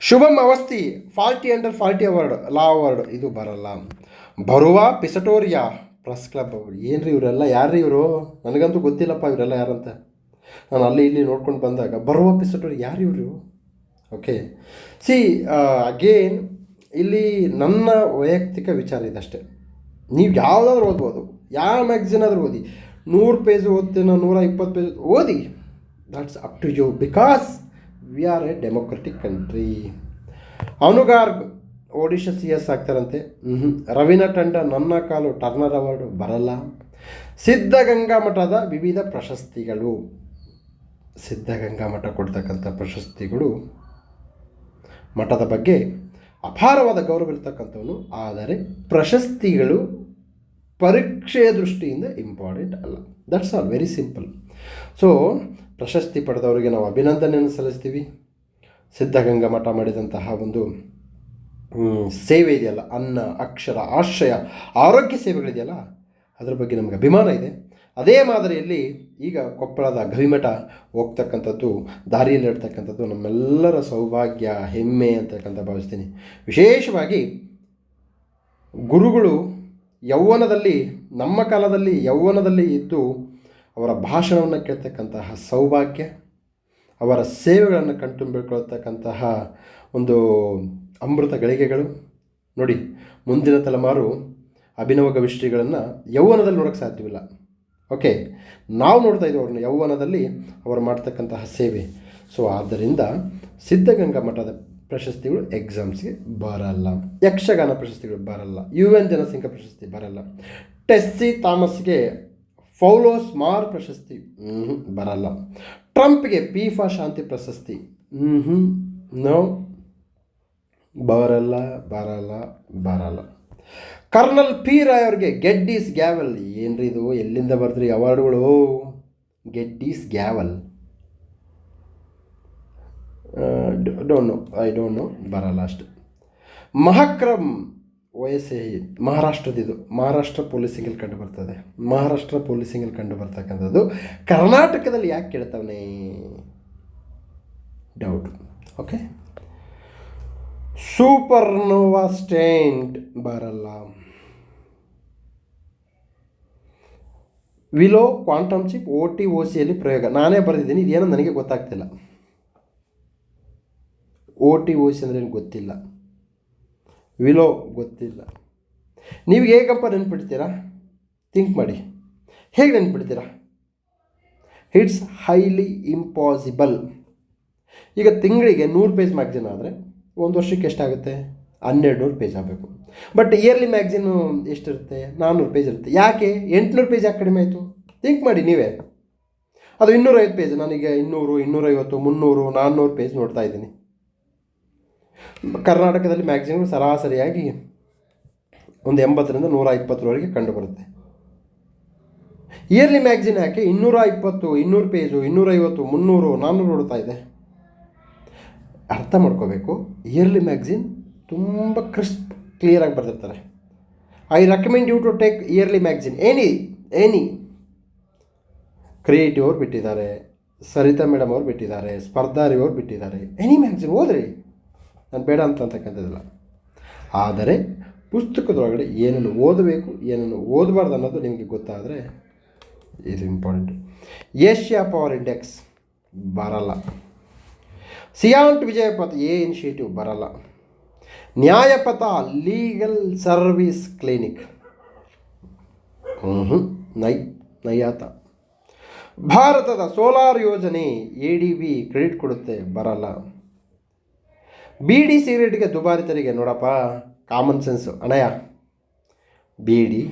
ಶುಭಮ್ ಅವಸ್ಥಿ 40 ಅವಾರ್ಡ್, ಲಾ ಅವಾರ್ಡ್, ಇದು ಬರಲ್ಲ. ಬರುವ ಪಿಸಟೋರಿಯಾ ಪ್ರೆಸ್ ಕ್ಲಬ್ ಅವರು, ಏನು ರೀ ಇವರೆಲ್ಲ? ಯಾರ್ರೀ ಇವರು? ನನಗಂತೂ ಗೊತ್ತಿಲ್ಲಪ್ಪ ಇವರೆಲ್ಲ ಯಾರಂತ. ನಾನು ಅಲ್ಲಿ ಇಲ್ಲಿ ನೋಡ್ಕೊಂಡು ಬಂದಾಗ ಬರುವ ಪಿಸಟೋರಿ ಯಾರು ಇವರು? ಓಕೆ, ಅಗೇನ್ ಇಲ್ಲಿ ನನ್ನ ವೈಯಕ್ತಿಕ ವಿಚಾರ ಇದಷ್ಟೇ. ನೀವು ಯಾವುದಾದ್ರೂ ಓದ್ಬೋದು, ಯಾವ ಮ್ಯಾಗ್ಝಿನ್ ಆದರೂ ಓದಿ, 100 ಪೇಜ್ ಓದ್ತೀನೋ 120 ಪೇಜ್ ಓದಿ, that's up to you, because we are A democratic country. ಅನುಗಾರ್ಗ್ Odisha CS ಆಗ್ತಾರಂತೆ, Raveena Tandon ನನ್ನ ಕಾಲು ಟರ್ನರ್ ಅವಾರ್ಡು ಬರಲ್ಲ. ಸಿದ್ಧಗಂಗಾ ಮಠದ ವಿವಿಧ ಪ್ರಶಸ್ತಿಗಳು, ಸಿದ್ಧಗಂಗಾ ಮಠ ಕೊಡ್ತಕ್ಕಂಥ ಪ್ರಶಸ್ತಿಗಳು, ಮಠದ ಬಗ್ಗೆ ಅಪಾರವಾದ ಗೌರವ ಇರ್ತಕ್ಕಂಥವನು, ಆದರೆ ಪ್ರಶಸ್ತಿಗಳು ಪರೀಕ್ಷೆಯ ದೃಷ್ಟಿಯಿಂದ ಇಂಪಾರ್ಟೆಂಟ್ ಅಲ್ಲ. That's all, very simple. So ಪ್ರಶಸ್ತಿ ಪಡೆದವರಿಗೆ ನಾವು ಅಭಿನಂದನೆಯನ್ನು ಸಲ್ಲಿಸ್ತೀವಿ. ಸಿದ್ಧಗಂಗಾ ಮಠ ಮಾಡಿದಂತಹ ಒಂದು ಸೇವೆ ಇದೆಯಲ್ಲ, ಅನ್ನ, ಅಕ್ಷರ, ಆಶ್ರಯ, ಆರೋಗ್ಯ ಸೇವೆಗಳಿದೆಯಲ್ಲ, ಅದರ ಬಗ್ಗೆ ನಮಗೆ ಅಭಿಮಾನ ಇದೆ. ಅದೇ ಮಾದರಿಯಲ್ಲಿ ಈಗ ಕೊಪ್ಪಳದ ಗವಿಮಠ ಹೋಗ್ತಕ್ಕಂಥದ್ದು, ದಾರಿಯಲ್ಲಿ ಇಡ್ತಕ್ಕಂಥದ್ದು ನಮ್ಮೆಲ್ಲರ ಸೌಭಾಗ್ಯ, ಹೆಮ್ಮೆ ಅಂತಕ್ಕಂಥ ಭಾವಿಸ್ತೀನಿ. ವಿಶೇಷವಾಗಿ ಗುರುಗಳು ಯೌವನದಲ್ಲಿ, ನಮ್ಮ ಕಾಲದಲ್ಲಿ ಯೌವನದಲ್ಲಿ ಇದ್ದು ಅವರ ಭಾಷಣವನ್ನು ಕೇಳ್ತಕ್ಕಂತಹ ಸೌಭಾಗ್ಯ, ಅವರ ಸೇವೆಗಳನ್ನು ಕಣ್ತುಂಬಿಕೊಳ್ತಕ್ಕಂತಹ ಒಂದು ಅಮೃತ ಗಳಿಗೆಗಳು. ನೋಡಿ, ಮುಂದಿನ ತಲೆಮಾರು ಅಭಿನವ ಗವಿಶ್ರೀಗಳನ್ನು ಯೌವನದಲ್ಲಿ ನೋಡೋಕ್ಕೆ ಸಾಧ್ಯವಿಲ್ಲ. ಓಕೆ, ನಾವು ನೋಡ್ತಾ ಇದ್ದೀವಿ ಅವ್ರನ್ನ ಯೌವನದಲ್ಲಿ ಅವರು ಮಾಡ್ತಕ್ಕಂತಹ ಸೇವೆ. ಸೊ ಆದ್ದರಿಂದ ಸಿದ್ಧಗಂಗಾ ಮಠದ ಪ್ರಶಸ್ತಿಗಳು ಎಕ್ಸಾಮ್ಸ್ಗೆ ಬರಲ್ಲ. ಯಕ್ಷಗಾನ ಪ್ರಶಸ್ತಿಗಳು ಬರಲ್ಲ. UN ಜನಸಂಖ್ಯಾ ಪ್ರಶಸ್ತಿ ಬರಲ್ಲ. ಟೆಸ್ಸಿ ಥಾಮಸ್ಗೆ ಫೌಲೋಸ್ ಮಾರ್ ಪ್ರಶಸ್ತಿ ಬರಲ್ಲ. ಟ್ರಂಪ್ಗೆ FIFA ಶಾಂತಿ ಪ್ರಶಸ್ತಿ ನೋ, ಬರಲ್ಲ. Kernel P. ರಾಯ್ ಅವ್ರಿಗೆ ಗೆಡ್ಡೀಸ್ ಗ್ಯಾವಲ್, ಏನ್ರಿ ಇದು? ಎಲ್ಲಿಂದ ಬರ್ದ್ರಿ ಅವಾರ್ಡ್ಗಳು? ಗೆಡ್ಡೀಸ್ ಗ್ಯಾವಲ್, ಐ ಡೋಂಟ್ ನೋ, ಬರಲ್ಲ ಅಷ್ಟು. ಮಹಕ್ರಮ್ OSA ಮಹಾರಾಷ್ಟ್ರದಿದು, ಮಹಾರಾಷ್ಟ್ರ ಪೊಲೀಸಿಂಗಲ್ಲಿ ಕಂಡು ಬರ್ತದೆ. ಮಹಾರಾಷ್ಟ್ರ ಪೊಲೀಸಿಂಗಲ್ಲಿ ಕಂಡು ಬರ್ತಕ್ಕಂಥದ್ದು ಕರ್ನಾಟಕದಲ್ಲಿ ಯಾಕೆ ಕೇಳ್ತಾವನೆ? ಡೌಟ್. ಓಕೆ, ಸೂಪರ್ನೋವಾ ಸ್ಟೇಂಟ್ ಬರಲ್ಲ. ವಿಲೋ ಕ್ವಾಂಟಮ್ ಚಿಪ್ OTOCಯಲ್ಲಿ ಪ್ರಯೋಗ, ನಾನೇ ಬರೆದಿದ್ದೀನಿ, ಇದೇನೋ ನನಗೆ ಗೊತ್ತಾಗ್ತಿಲ್ಲ. OTOC ಅಂದರೆ ಏನು ಗೊತ್ತಿಲ್ಲ, ವಿಲೋ ಗೊತ್ತಿಲ್ಲ. ನೀವು ಹೇಗಪ್ಪ ನೆನ್ಪಿಡ್ತೀರಾ? ಥಿಂಕ್ ಮಾಡಿ, ಹೇಗೆ ನೆನ್ಪಿಡ್ತೀರಾ? It's highly impossible. ಈಗ ತಿಂಗಳಿಗೆ 100 ಪೇಜ್ ಮ್ಯಾಗ್ಝಿನ್ ಆದರೆ 1 ವರ್ಷಕ್ಕೆ ಎಷ್ಟಾಗುತ್ತೆ? 1200 ಪೇಜ್ ಆಗಬೇಕು. ಬಟ್ ಇಯರ್ಲಿ ಮ್ಯಾಗ್ಝಿನು ಎಷ್ಟಿರುತ್ತೆ? 400 ಪೇಜ್ ಇರುತ್ತೆ. ಯಾಕೆ 800 ಪೇಜ್ ಯಾಕೆ ಕಡಿಮೆ ಆಯಿತು? ಥಿಂಕ್ ಮಾಡಿ ನೀವೇ. ಅದು 250 ಪೇಜ್, ನನಗೆ 200, 250, 300, 400 ಪೇಜ್ ನೋಡ್ತಾ ಇದ್ದೀನಿ. ಕರ್ನಾಟಕದಲ್ಲಿ ಮ್ಯಾಗ್ಝಿನ್ಗಳು ಸರಾಸರಿಯಾಗಿ ಒಂದು 80ರಿಂದ 120ವರೆಗೆ ಕಂಡುಬರುತ್ತೆ. ಇಯರ್ಲಿ ಮ್ಯಾಗ್ಝಿನ್ ಯಾಕೆ 220, 200 ಪೇಜು, 250, 300, 400 ನೋಡ್ತಾ ಇದೆ? ಅರ್ಥ ಮಾಡ್ಕೋಬೇಕು. ಇಯರ್ಲಿ ಮ್ಯಾಗ್ಝಿನ್ ತುಂಬ ಕ್ರಿಸ್ಪ್ ಕ್ಲಿಯರಾಗಿ ಬರ್ತಿರ್ತಾರೆ. I recommend you to take early magazine. Any creative ಅವ್ರು ಬಿಟ್ಟಿದ್ದಾರೆ, ಸರಿತಾ ಮೇಡಮ್ ಅವ್ರು ಬಿಟ್ಟಿದ್ದಾರೆ, ಸ್ಪರ್ಧಾರಿ ಅವ್ರು ಬಿಟ್ಟಿದ್ದಾರೆ. ಎನಿ ಮ್ಯಾಗ್ಝಿನ್ ಓದ್ರಿ, ನಾನು ಬೇಡ ಅಂತಕ್ಕಂಥದ್ದಿಲ್ಲ. ಆದರೆ ಪುಸ್ತಕದೊಳಗಡೆ ಏನನ್ನು ಓದಬೇಕು, ಏನನ್ನು ಓದಬಾರ್ದು ಅನ್ನೋದು ನಿಮಗೆ ಗೊತ್ತಾದರೆ ಇದು ಇಂಪಾರ್ಟೆಂಟು. ಏಷ್ಯಾ ಪವರ್ ಇಂಡೆಕ್ಸ್ ಬರಲ್ಲ. ಸಿಯಾಂಟ್ ವಿಜಯಪಥ ಎ ಇನಿಷಿಯೇಟಿವ್ ಬರಲ್ಲ. ನ್ಯಾಯಪಥ ಲೀಗಲ್ ಸರ್ವಿಸ್ ಕ್ಲಿನಿಕ್ ನೈಯಾತ. ಭಾರತದ ಸೋಲಾರ್ ಯೋಜನೆ ADB ಕ್ರೆಡಿಟ್ ಕೊಡುತ್ತೆ, ಬರಲ್ಲ. ಬೀಡಿ ಸಿಗರೇಟ್ಗೆ ದುಬಾರಿ ತೆರಿಗೆ. ನೋಡಪ್ಪ, ಕಾಮನ್ ಸೆನ್ಸು ಅಣಯ. ಬೀಡಿ,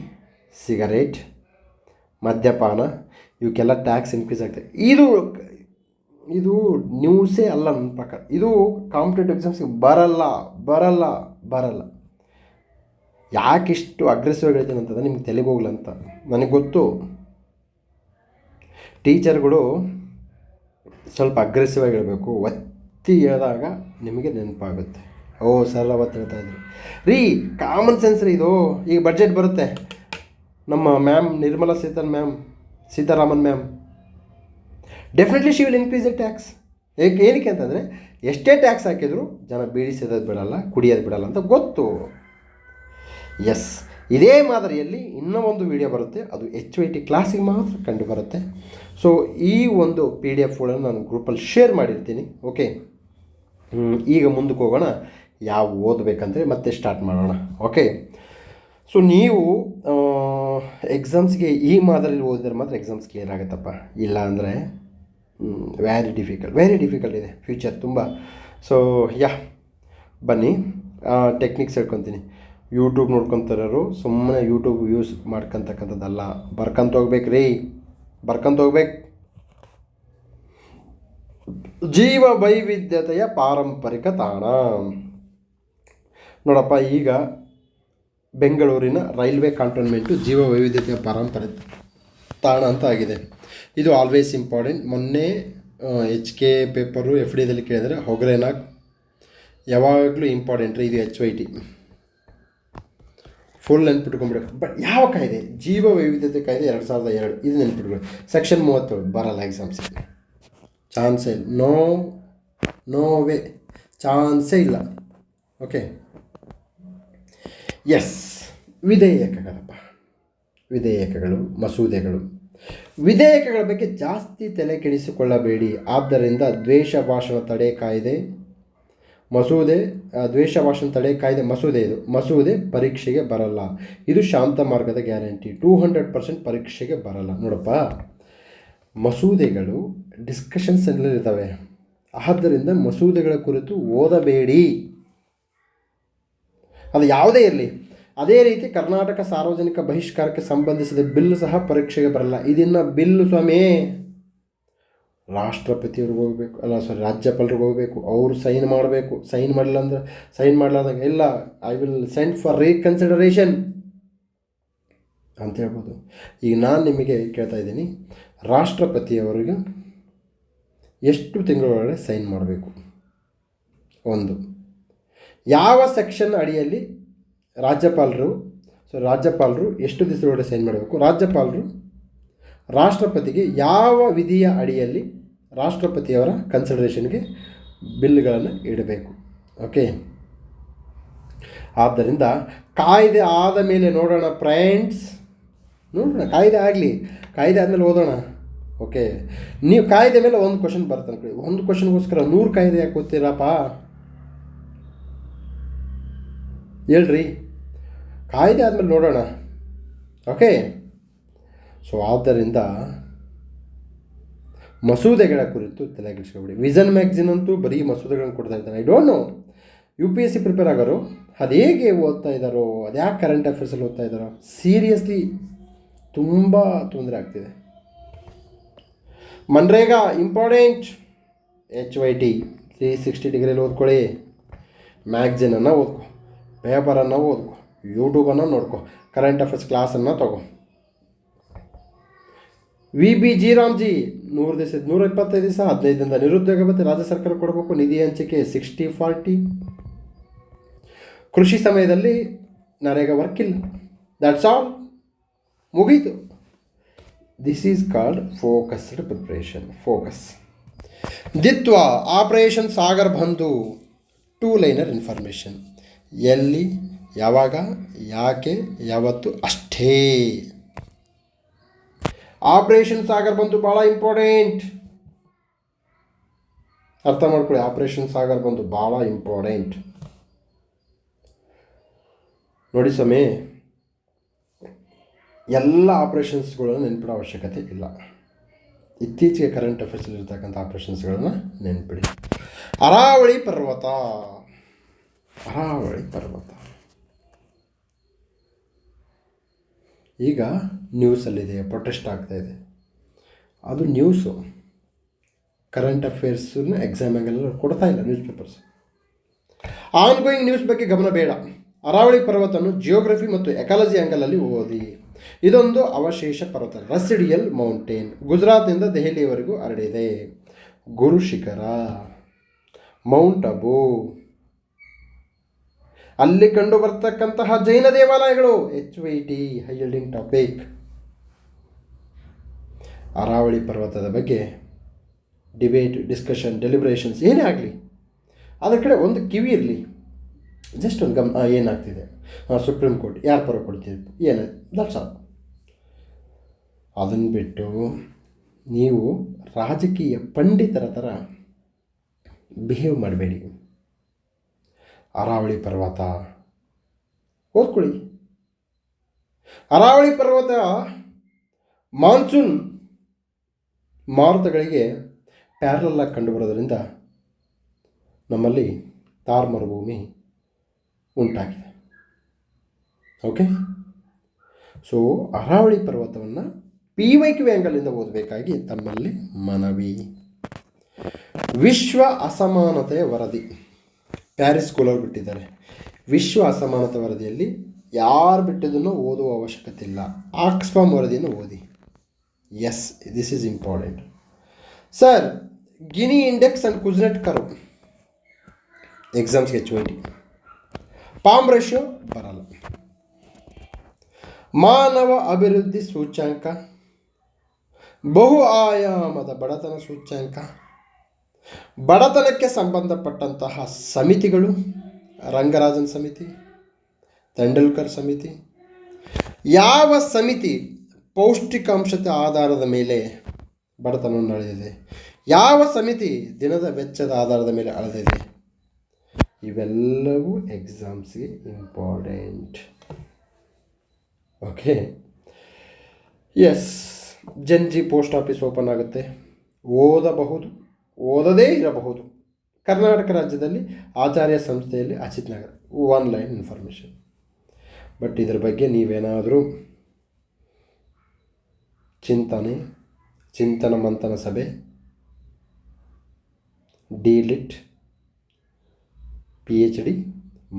ಸಿಗರೇಟ್, ಮದ್ಯಪಾನ ಇವಕ್ಕೆಲ್ಲ ಟ್ಯಾಕ್ಸ್ ಇನ್ಕ್ರೀಸ್ ಆಗ್ತದೆ. ಇದು ನ್ಯೂಸೇ ಅಲ್ಲ ನನ್ನ ಪ್ರಕಾರ. ಇದು ಕಾಂಪಿಟೇಟಿವ್ ಎಕ್ಸಾಮ್ಸ್ಗೆ ಬರಲ್ಲ. ಯಾಕಿಷ್ಟು ಅಗ್ರೆಸಿವ್ ಹೇಳ್ತೀನಿ ಅಂತಂದರೆ ನಿಮ್ಗೆ ತೆಲೆಗೋಗ್ಲ ಅಂತ ನನಗೆ ಗೊತ್ತು. ಟೀಚರ್ಗಳು ಸ್ವಲ್ಪ ಅಗ್ರೆಸಿವ್ ಆಗಿ ಹೇಳಬೇಕು, ಒತ್ತಿ ಹೇಳಿದಾಗ ನಿಮಗೆ ನೆನಪಾಗುತ್ತೆ. ಓ ಸರ್ ಅವತ್ತು ಹೇಳ್ತಾಯಿದ್ರು ರೀ, ಕಾಮನ್ ಸೆನ್ಸ್ ರೀ ಇದು. ಈಗ ಬಡ್ಜೆಟ್ ಬರುತ್ತೆ, ನಮ್ಮ ma'am Nirmala Sitharaman ma'am definitely she will increase the tax. ಏನಕ್ಕೆ ಅಂತಂದರೆ ಎಷ್ಟೇ ಟ್ಯಾಕ್ಸ್ ಹಾಕಿದ್ರು ಜನ ಬೀಡಿ ಸೇದೋದು ಬಿಡಲ್ಲ, ಕುಡಿಯೋದು ಬಿಡಲ್ಲ ಅಂತ ಗೊತ್ತು. ಎಸ್, ಇದೇ ಮಾದರಿಯಲ್ಲಿ ಇನ್ನೂ ಒಂದು ವಿಡಿಯೋ ಬರುತ್ತೆ, ಅದು HYT ಕ್ಲಾಸಿಗೆ ಮಾತ್ರ ಕಂಡು ಬರುತ್ತೆ. ಸೊ ಈ ಒಂದು PDF ಗಳನ್ನು ನಾನು ಗ್ರೂಪಲ್ಲಿ ಶೇರ್ ಮಾಡಿರ್ತೀನಿ. ಓಕೆ, ಈಗ ಮುಂದಕ್ಕೆ ಹೋಗೋಣ. ಯಾವ ಓದಬೇಕಂದ್ರೆ ಮತ್ತೆ ಸ್ಟಾರ್ಟ್ ಮಾಡೋಣ. ಓಕೆ, ಸೊ ನೀವು ಎಕ್ಸಾಮ್ಸ್ಗೆ ಈ ಮಾದರಿಯಲ್ಲಿ ಓದಿದ್ರೆ ಮಾತ್ರ ಎಕ್ಸಾಮ್ಸ್ ಕ್ಲಿಯರ್ ಆಗುತ್ತಪ್ಪ. ಇಲ್ಲ ಅಂದರೆ ವೆರಿ ಡಿಫಿಕಲ್ಟ್ ಇದೆ ಫ್ಯೂಚರ್ ತುಂಬ. ಸೊ ಬನ್ನಿ, ಟೆಕ್ನಿಕ್ಸ್ ಹೇಳ್ಕೊತೀನಿ. ಯೂಟ್ಯೂಬ್ ನೋಡ್ಕೊತಾರೋರು ಸುಮ್ಮನೆ ಯೂಟ್ಯೂಬ್ ಯೂಸ್ ಮಾಡ್ಕೊತಕ್ಕಂಥದ್ದಲ್ಲ, ಬರ್ಕೊಂತ ಹೋಗ್ಬೇಕು. ಜೀವ ವೈವಿಧ್ಯತೆಯ ಪಾರಂಪರಿಕ ತಾಣ. ನೋಡಪ್ಪ, ಈಗ ಬೆಂಗಳೂರಿನ ರೈಲ್ವೆ ಕಂಟೋನ್ಮೆಂಟು ಜೀವ ವೈವಿಧ್ಯತೆಯ ಪಾರಂಪರಿಕ ತಾಣ ಅಂತ ಆಗಿದೆ. ಇದು ಆಲ್ವೇಸ್ ಇಂಪಾರ್ಟೆಂಟ್. ಮೊನ್ನೆ HK ಪೇಪರು FDದಲ್ಲಿ ಕೇಳಿದರೆ ಹೊಗರೇನಾಗ್ ಯಾವಾಗಲೂ ಇಂಪಾರ್ಟೆಂಟ್ ರೀ. ಇದು HYT ಫುಲ್ ನೆನ್ಪಿಟ್ಕೊಂಡ್ಬಿಡಿ. ಬಟ್ ಯಾವ ಕಾಯ್ದೆ? ಜೀವ ವೈವಿಧ್ಯತೆ ಕಾಯ್ದೆ 2002. ಇದು ನೆನ್ಪಿಟ್ಕೊಳ್ಳಿ. ಸೆಕ್ಷನ್ 37 ಬರಲ್ಲ ಎಕ್ಸಾಮ್ಸಿಗೆ. ಚಾನ್ಸೇ ಇಲ್ಲ, ನೋ ವೇ, ಚಾನ್ಸೇ ಇಲ್ಲ. Okay, S. ವಿಧೇಯಕಗಳು, ಮಸೂದೆಗಳು. ವಿಧೇಯಕಗಳ ಬಗ್ಗೆ ಜಾಸ್ತಿ ತಲೆ ಕೆಡಿಸಿಕೊಳ್ಳಬೇಡಿ. ಆದ್ದರಿಂದ ದ್ವೇಷ ಭಾಷಣ ತಡೆ ಕಾಯ್ದೆ ಮಸೂದೆ ಇದು ಮಸೂದೆ ಪರೀಕ್ಷೆಗೆ ಬರಲ್ಲ. ಇದು ಶಾಂತ ಮಾರ್ಗದ ಗ್ಯಾರಂಟಿ. 200% ಪರೀಕ್ಷೆಗೆ ಬರಲ್ಲ. ನೋಡಪ್ಪ, ಮಸೂದೆಗಳು ಡಿಸ್ಕಷನ್ಸಲ್ಲಿರ್ತವೆ. ಆದ್ದರಿಂದ ಮಸೂದೆಗಳ ಕುರಿತು ಓದಬೇಡಿ, ಅದು ಯಾವುದೇ ಇರಲಿ. ಅದೇ ರೀತಿ ಕರ್ನಾಟಕ ಸಾರ್ವಜನಿಕ ಬಹಿಷ್ಕಾರಕ್ಕೆ ಸಂಬಂಧಿಸಿದ ಬಿಲ್ ಸಹ ಪರೀಕ್ಷೆಗೆ ಬರಲ್ಲ. ಇದನ್ನು ಬಿಲ್ಲು ಸ್ವಾಮಿ ರಾಷ್ಟ್ರಪತಿಯವ್ರಿಗೆ ಹೋಗಬೇಕು, ರಾಜ್ಯಪಾಲರಿಗೆ ಹೋಗಬೇಕು, ಅವರು ಸೈನ್ ಮಾಡಬೇಕು. ಸೈನ್ ಮಾಡಲಾರ್ದಂಗೆ ಇಲ್ಲ, I will send for reconsideration ಅಂತ ಹೇಳ್ಬೋದು. ಈಗ ನಾನು ನಿಮಗೆ ಕೇಳ್ತಾ ಇದ್ದೀನಿ, ರಾಷ್ಟ್ರಪತಿಯವರಿಗೆ ಎಷ್ಟು ತಿಂಗಳೊಳಗಡೆ ಸೈನ್ ಮಾಡಬೇಕು? ಒಂದು, ಯಾವ ಸೆಕ್ಷನ್ ಅಡಿಯಲ್ಲಿ ರಾಜ್ಯಪಾಲರು ಎಷ್ಟು ದಿವಸದೊಳಗಡೆ ಸೈನ್ ಮಾಡಬೇಕು? ರಾಷ್ಟ್ರಪತಿಗೆ ಯಾವ ವಿಧಿಯ ಅಡಿಯಲ್ಲಿ ರಾಷ್ಟ್ರಪತಿಯವರ ಕನ್ಸಿಡರೇಷನ್ಗೆ ಬಿಲ್ಗಳನ್ನು ಇಡಬೇಕು? ಓಕೆ, ಆದ್ದರಿಂದ ಕಾಯ್ದೆ ಆದ ಮೇಲೆ ನೋಡೋಣ ಫ್ರೆಂಡ್ಸ್, ಕಾಯ್ದೆ ಆದಮೇಲೆ ಓದೋಣ. ಓಕೆ, ನೀವು ಕಾಯ್ದೆ ಮೇಲೆ ಒಂದು ಕ್ವಶನ್ ಬರ್ತದೆ ಅನ್ಕೊಳ್ಳಿ. ಒಂದು ಕ್ವಶನ್ಗೋಸ್ಕರ 100 ಕಾಯ್ದೆ ಯಾಕೆ ಓದ್ತೀರಪ್ಪ? ಹೇಳ್ರಿ, ಕಾಯ್ದೆ ಆದಮೇಲೆ ನೋಡೋಣ. ಓಕೆ, ಸೊ ಆದ್ದರಿಂದ ಮಸೂದೆಗಳ ಕುರಿತು ತಲೆಕೆಡಿಸ್ಕೊಬೇಡಿ. ವಿಷನ್ ಮ್ಯಾಗ್ಝಿನ್ ಅಂತೂ ಬರೀ ಮಸೂದೆಗಳನ್ನು ಕೊಡ್ತಾ ಇದ್ದಾನೆ. I don't know, UPSC prepare ಆಗೋರು ಅದು ಹೇಗೆ ಓದ್ತಾ ಇದ್ದಾರೋ, ಅದು ಯಾಕೆ ಕರೆಂಟ್ ಅಫೇರ್ಸಲ್ಲಿ ಓದ್ತಾ ಇದ್ದಾರೋ, ಸೀರಿಯಸ್ಲಿ ತುಂಬ ತೊಂದರೆ ಆಗ್ತಿದೆ. ಮನ್ರೇಗಾ ಇಂಪಾರ್ಟೆಂಟ್. HYT 360 ಡಿಗ್ರಿಯಲ್ಲಿ ಓದ್ಕೊಳ್ಳಿ. ಮ್ಯಾಗ್ಝಿನನ್ನು ಓದ್ಕೊ, ಪೇಪರನ್ನು ಓದ್ಕೊ, ಯೂಟ್ಯೂಬನ್ನು ನೋಡ್ಕೊ, ಕರೆಂಟ್ ಅಫೇರ್ಸ್ ಕ್ಲಾಸನ್ನು ತಗೋ. VBG ರಾಮ್ಜಿ 125 ದಿವಸ 15 ದಿನದ ನಿರುದ್ಯೋಗ ಭತ್ಯೆ ರಾಜ್ಯ ಸರ್ಕಾರ ಕೊಡಬೇಕು. ನಿಧಿ ಹಂಚಿಕೆ 60-40. ಕೃಷಿ ಸಮಯದಲ್ಲಿ ನರೇಗಾ ವರ್ಕಿಲ್ಲ. ದ್ಯಾಟ್ಸ್ ಆಲ್, ಮುಗೀತು. This is called focused preparation. Focus. ದ್ವಿತ್ವ operation Sagar Bandhu 2 liner information. ಎಲ್ಲಿ, ಯಾವಾಗ, ಯಾಕೆ, ಯಾವತ್ತು ಅಷ್ಟೇ. ಆಪರೇಷನ್ ಸಾಗರ್ ಬಂಧು ಭಾಳ ಇಂಪಾರ್ಟೆಂಟ್. ಅರ್ಥ ಮಾಡ್ಕೊಳ್ಳಿ, ಆಪರೇಷನ್ ಸಾಗರ್ ಬಂಧು ಭಾಳ ಇಂಪಾರ್ಟೆಂಟ್. ನೋಡಿ ಸಮಯ, ಎಲ್ಲ ಆಪರೇಷನ್ಸ್ಗಳನ್ನು ನೆನ್ಪಿಡೋ ಅವಶ್ಯಕತೆ ಇಲ್ಲ. ಇತ್ತೀಚೆಗೆ ಕರೆಂಟ್ ಅಫೇರ್ಸಲ್ಲಿ ಇರ್ತಕ್ಕಂಥ ಆಪರೇಷನ್ಸ್ಗಳನ್ನು ನೆನ್ಪಿಡಿ. ಅರಾವಳಿ ಪರ್ವತ. ಅರಾವಳಿ ಪರ್ವತ ಈಗ ನ್ಯೂಸಲ್ಲಿದೆ, ಪ್ರೊಟೆಸ್ಟ್ ಆಗ್ತಾಯಿದೆ. ಅದು ನ್ಯೂಸು. ಕರೆಂಟ್ ಅಫೇರ್ಸನ್ನ ಎಕ್ಸಾಮ್ ಆ್ಯಂಗಲಲ್ಲಿ ಕೊಡ್ತಾ ಇಲ್ಲ news papers. On going news ಬಗ್ಗೆ ಗಮನ ಬೇಡ. ಅರಾವಳಿ ಪರ್ವತವನ್ನು ಜಿಯೋಗ್ರಫಿ ಮತ್ತು ಎಕಾಲಜಿ ಆ್ಯಂಗಲಲ್ಲಿ ಓದಿ. ಇದೊಂದು ಅವಶೇಷ ಪರ್ವತ, ರೆಸಿಡಿಯಲ್ ಮೌಂಟೇನ್. ಗುಜರಾತ್ನಿಂದ ದೆಹಲಿಯವರೆಗೂ ಹರಡಿದೆ. ಗುರು ಶಿಖರ, ಮೌಂಟ್ ಅಬು, ಅಲ್ಲಿ ಕಂಡು ಬರ್ತಕ್ಕಂತಹ ಜೈನ ದೇವಾಲಯಗಳು. HYT high ಯೀಲ್ಡಿಂಗ್ topic. ಅರಾವಳಿ ಪರ್ವತದ ಬಗ್ಗೆ ಡಿಬೇಟ್, ಡಿಸ್ಕಷನ್, ಡೆಲಿಬ್ರೇಷನ್ಸ್ ಏನೇ ಆಗಲಿ, ಅದರ ಕಡೆ ಒಂದು ಕಿವಿ ಇರಲಿ. ಜಸ್ಟ್ ಒಂದು ಗಮನ, ಏನಾಗ್ತಿದೆ, ಸುಪ್ರೀಂ ಕೋರ್ಟ್ ಯಾರು ಪರ ಕೊಡ್ತಿದ್ರು, ಏನಾಯ್ತು, ದಟ್ಸ್ ಆಲ್. ಅದನ್ನು ಬಿಟ್ಟು ನೀವು ರಾಜಕೀಯ ಪಂಡಿತರ ಥರ ಬಿಹೇವ್ ಮಾಡಬೇಡಿ. ಅರಾವಳಿ ಪರ್ವತ ಓದ್ಕೊಳ್ಳಿ. ಅರಾವಳಿ ಪರ್ವತ ಮಾನ್ಸೂನ್ ಮಾರುತಗಳಿಗೆ ಪ್ಯಾರಲಲ್ಲಾಗಿ ಕಂಡುಬರೋದರಿಂದ ನಮ್ಮಲ್ಲಿ ಥಾರ್ ಮರುಭೂಮಿ ಉಂಟಾಗಿದೆ. ಓಕೆ, ಸೊ ಅರಾವಳಿ ಪರ್ವತವನ್ನು PYQ ಆ್ಯಂಗಲಿಂದ ಓದಬೇಕಾಗಿ ತಮ್ಮಲ್ಲಿ ಮನವಿ. ವಿಶ್ವ ಅಸಮಾನತೆಯ ವರದಿ ಪ್ಯಾರಿಸ್ ಸ್ಕೂಲವ್ರು ಬಿಟ್ಟಿದ್ದಾರೆ. ವಿಶ್ವ ಅಸಮಾನತೆ ವರದಿಯಲ್ಲಿ ಯಾರು ಬಿಟ್ಟಿದ್ದನ್ನು ಓದುವ ಅವಶ್ಯಕತೆ ಇಲ್ಲ. ಆಕ್ಸ್ಫಾಮ್ ವರದಿಯನ್ನು ಓದಿ. Yes, this is important. Sir, Gini index and Kuznets curve ಎಕ್ಸಾಮ್ಸ್ಗೆ HYT. ಪಾಮ್ ರೇಷಿಯೋ ಬರಲ್ಲ. ಮಾನವ ಅಭಿವೃದ್ಧಿ ಸೂಚ್ಯಾಂಕ, ಬಹು ಆಯಾಮದ ಬಡತನ ಸೂಚ್ಯಾಂಕ, ಬಡತನಕ್ಕೆ ಸಂಬಂಧಪಟ್ಟಂತಹ ಸಮಿತಿಗಳು, ರಂಗರಾಜನ್ ಸಮಿತಿ, ತೆಂಡೂಲ್ಕರ್ ಸಮಿತಿ. ಯಾವ ಸಮಿತಿ ಪೌಷ್ಟಿಕಾಂಶದ ಆಧಾರದ ಮೇಲೆ ಬಡತನವನ್ನು ಅಳೆದಿದೆ, ಯಾವ ಸಮಿತಿ ದಿನದ ವೆಚ್ಚದ ಆಧಾರದ ಮೇಲೆ ಅಳೆದಿದೆ, ಇವೆಲ್ಲವೂ ಎಕ್ಸಾಮ್ಸ್ಗೆ ಇಂಪಾರ್ಟೆಂಟ್. Okay, yes. ಜನ್ಜಿ ಪೋಸ್ಟ್ ಆಫೀಸ್ ಓಪನ್ ಆಗುತ್ತೆ. ಓದಬಹುದು, ಓದದೇ ಇರಬಹುದು. ಕರ್ನಾಟಕ ರಾಜ್ಯದಲ್ಲಿ ಆಚಾರ್ಯ ಸಂಸ್ಥೆಯಲ್ಲಿ Achit Nagar. 1 line information. But ಇದರ ಬಗ್ಗೆ ನೀವೇನಾದರೂ ಚಿಂತನ ಮಂಥನ ಸಭೆ, ಡಿಲಿಟ್, PhD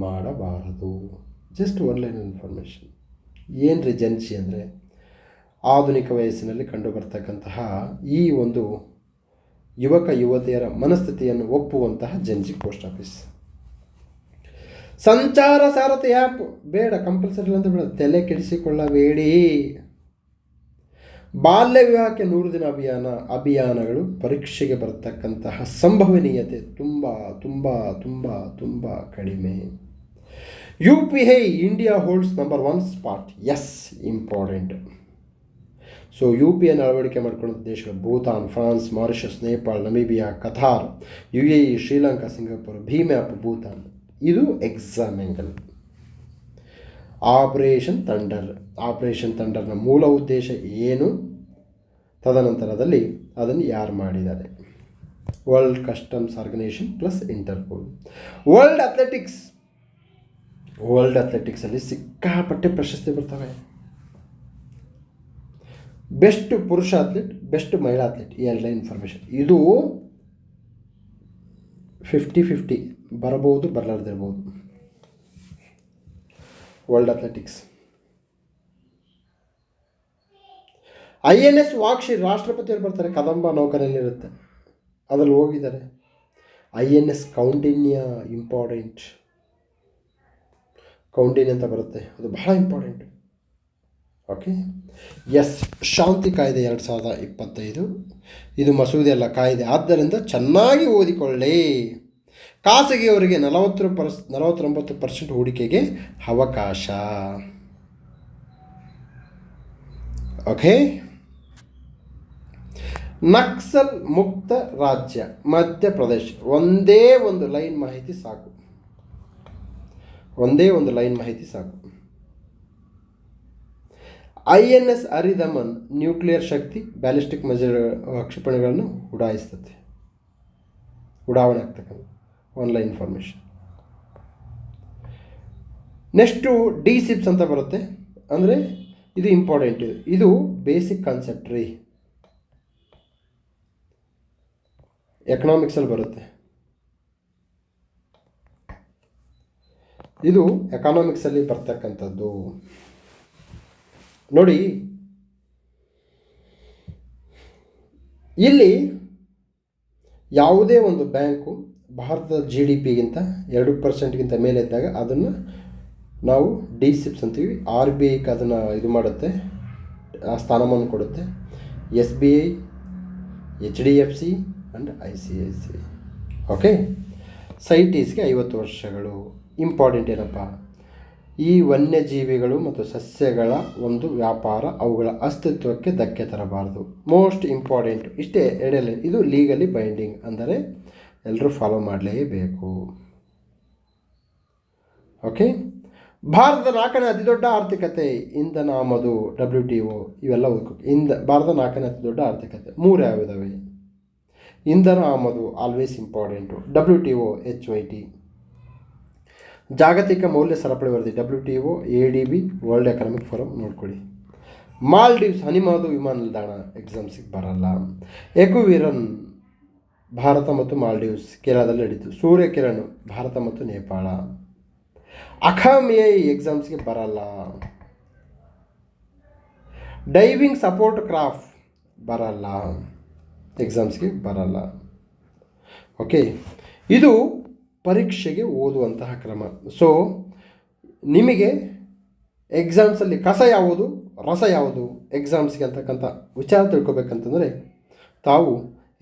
ಮಾಡಬಾರದು. Just 1 line information. ಏನು ರೀ ಜನ್ಜಿ ಅಂದರೆ, ಆಧುನಿಕ ವಯಸ್ಸಿನಲ್ಲಿ ಕಂಡುಬರ್ತಕ್ಕಂತಹ ಈ ಒಂದು ಯುವಕ ಯುವತಿಯರ ಮನಸ್ಥಿತಿಯನ್ನು ಒಪ್ಪುವಂತಹ ಜನ್ಜಿ ಪೋಸ್ಟ್ ಆಫೀಸ್. ಸಂಚಾರ ಸಾರಥಿ ಆ್ಯಪ್ ಬೇಡ, ಕಂಪಲ್ಸರಿ ಅಂತ ಬೇಡ, ತಲೆ ಕೆಡಿಸಿಕೊಳ್ಳಬೇಡಿ. ಬಾಲ್ಯ ವಿವಾಹಕ್ಕೆ 100 ದಿನ ಅಭಿಯಾನಗಳು ಪರೀಕ್ಷೆಗೆ ಬರತಕ್ಕಂತಹ ಸಂಭವನೀಯತೆ ತುಂಬ ತುಂಬ ತುಂಬ ತುಂಬ ಕಡಿಮೆ. UPI India holds number 1 spot. Yes, important. So UPI ಅಳವಡಿಕೆ ಮಾಡಿಕೊಂಡ ದೇಶಗಳು Bhutan, France, Mauritius, Nepal, Namibia, Qatar, UAE, Sri Lanka, Singapore. Bhim app Bhutan. ಇದು ಎಕ್ಸಾಮ್ ಆ್ಯಂಗಲ್. ಆಪರೇಷನ್ ಥಂಡರ್ನ ಮೂಲ ಉದ್ದೇಶ ಏನು, ತದನಂತರದಲ್ಲಿ ಅದನ್ನು ಯಾರು ಮಾಡಿದ್ದಾರೆ. World Customs Organization plus Interpol. World ಅಥ್ಲೆಟಿಕ್ಸಲ್ಲಿ ಸಿಕ್ಕಾಪಟ್ಟೆ ಪ್ರಶಸ್ತಿ ಬರ್ತವೆ. ಬೆಸ್ಟ್ ಪುರುಷ ಅಥ್ಲೆಟ್, ಬೆಸ್ಟ್ ಮಹಿಳಾ ಅಥ್ಲೆಟ್, ಈ ಎಲ್ಲ ಇನ್ಫಾರ್ಮೇಷನ್ ಇದು 50-50 ಬರಬಹುದು, ಬರಲಾರ್ದಿರ್ಬೋದು. World Athletics. INS ವಾಕ್ಷಿ ರಾಷ್ಟ್ರಪತಿಯವರು ಬರ್ತಾರೆ, ಕದಂಬ ನೌಕರಲ್ಲಿರುತ್ತೆ, ಅದರಲ್ಲಿ ಹೋಗಿದ್ದಾರೆ. INS ಕೌಂಡಿನ್ಯ ಇಂಪಾರ್ಟೆಂಟ್, ಕೌಂಡಿನ್ಯ ಅಂತ ಬರುತ್ತೆ, ಅದು ಬಹಳ ಇಂಪಾರ್ಟೆಂಟ್. ಓಕೆ. ಎಸ್, ಶಾಂತಿ ಕಾಯ್ದೆ 2025 ಇದು ಮಸೂದೆ ಅಲ್ಲ, ಕಾಯ್ದೆ. ಆದ್ದರಿಂದ ಚೆನ್ನಾಗಿ ಓದಿಕೊಳ್ಳಿ. ಖಾಸಗಿಯವರಿಗೆ 49% ಹೂಡಿಕೆಗೆ ಅವಕಾಶ. ಓಕೆ. ನಕ್ಸಲ್ ಮುಕ್ತ ರಾಜ್ಯ ಮಧ್ಯಪ್ರದೇಶ್. ಒಂದೇ ಒಂದು ಲೈನ್ ಮಾಹಿತಿ ಸಾಕು. INS ಹರಿದಮನ್ ನ್ಯೂಕ್ಲಿಯರ್ ಶಕ್ತಿ, ಬ್ಯಾಲಿಸ್ಟಿಕ್ ಕ್ಷಿಪಣಿಗಳನ್ನು ಉಡಾವಣೆ ಆಗ್ತಕ್ಕಂಥ ಆನ್ಲೈನ್ ಇನ್ಫಾರ್ಮೇಷನ್. ನೆಕ್ಸ್ಟು DCIPS ಅಂತ ಬರುತ್ತೆ. ಅಂದರೆ ಇದು ಇಂಪಾರ್ಟೆಂಟ್, ಇದು ಬೇಸಿಕ್ ಕಾನ್ಸೆಪ್ಟ್ ರೀ, ಎಕನಾಮಿಕ್ಸಲ್ಲಿ ಬರುತ್ತೆ. ಇದು ಎಕನಾಮಿಕ್ಸಲ್ಲಿ ಬರ್ತಕ್ಕಂಥದ್ದು. ನೋಡಿ, ಇಲ್ಲಿ ಯಾವುದೇ ಒಂದು ಬ್ಯಾಂಕು ಭಾರತದ GDPಗಿಂತ 2% ಮೇಲೆ ಇದ್ದಾಗ ಅದನ್ನು ನಾವು DCIPS ಅಂತೀವಿ. RBIಗೆ ಅದನ್ನು ಇದು ಮಾಡುತ್ತೆ, ಆ ಸ್ಥಾನಮಾನ ಕೊಡುತ್ತೆ. SBI, HDFC and ICICI. Okay. ಸೈಟೀಸ್ಗೆ 50 ವರ್ಷಗಳು. ಇಂಪಾರ್ಟೆಂಟ್ ಏನಪ್ಪ, ಈ ವನ್ಯಜೀವಿಗಳು ಮತ್ತು ಸಸ್ಯಗಳ ಒಂದು ವ್ಯಾಪಾರ, ಅವುಗಳ ಅಸ್ತಿತ್ವಕ್ಕೆ ಧಕ್ಕೆ ತರಬಾರದು. ಮೋಸ್ಟ್ ಇಂಪಾರ್ಟೆಂಟ್ ಇಷ್ಟೇ ಎಡೆಯಲ್ಲಿ. ಇದು ಲೀಗಲಿ ಬೈಂಡಿಂಗ್, ಅಂದರೆ ಎಲ್ಲರೂ ಫಾಲೋ ಮಾಡಲೇಬೇಕು. ಓಕೆ. ಭಾರತದ 4ನೇ ಅತಿ ದೊಡ್ಡ ಆರ್ಥಿಕತೆ, ಇಂಧನ ಆಮದು, WTO ಇವೆಲ್ಲ ಓದ್ಕೋಬೇಕು. ಭಾರತದ 4ನೇ ಅತಿ ದೊಡ್ಡ ಆರ್ಥಿಕತೆ 3 ಯಾವಿದಾವೆ? ಇಂಧನ ಆಮದು ಆಲ್ವೇಸ್ ಇಂಪಾರ್ಟೆಂಟು, WTO HYT, ಜಾಗತಿಕ ಮೌಲ್ಯ ಸರಪಳಿ ವರದಿ WTO, ADB, world economic forum ನೋಡ್ಕೊಳ್ಳಿ. ಮಾಲ್ಡೀವ್ಸ್ ಹನಿಮಾದು ವಿಮಾನ ನಿಲ್ದಾಣ ಎಕ್ಸಾಮ್ಸಿಗೆ ಬರಲ್ಲ. ಎಕುವಿರನ್ ಭಾರತ ಮತ್ತು ಮಾಲ್ಡೀವ್ಸ್ ಕೇರಳದಲ್ಲಿ ನಡೀತು. ಸೂರ್ಯಕಿರಣ್ ಭಾರತ ಮತ್ತು ನೇಪಾಳ. ಅಖಾಮಿಯೈ ಎಕ್ಸಾಮ್ಸ್ಗೆ ಬರಲ್ಲ. ಡೈವಿಂಗ್ ಸಪೋರ್ಟ್ ಕ್ರಾಫ್ಟ್ ಬರಲ್ಲ, ಎಕ್ಸಾಮ್ಸ್ಗೆ ಬರಲ್ಲ. ಓಕೆ. ಇದು ಪರೀಕ್ಷೆಗೆ ಓದುವಂತಹ ಕ್ರಮ. ಸೊ ನಿಮಗೆ ಎಕ್ಸಾಮ್ಸಲ್ಲಿ ಕಸ ಯಾವುದು, ರಸ ಯಾವುದು ಎಕ್ಸಾಮ್ಸ್ಗೆ ಅಂತಕ್ಕಂಥ ವಿಚಾರ ತಿಳ್ಕೊಬೇಕಂತಂದರೆ ತಾವು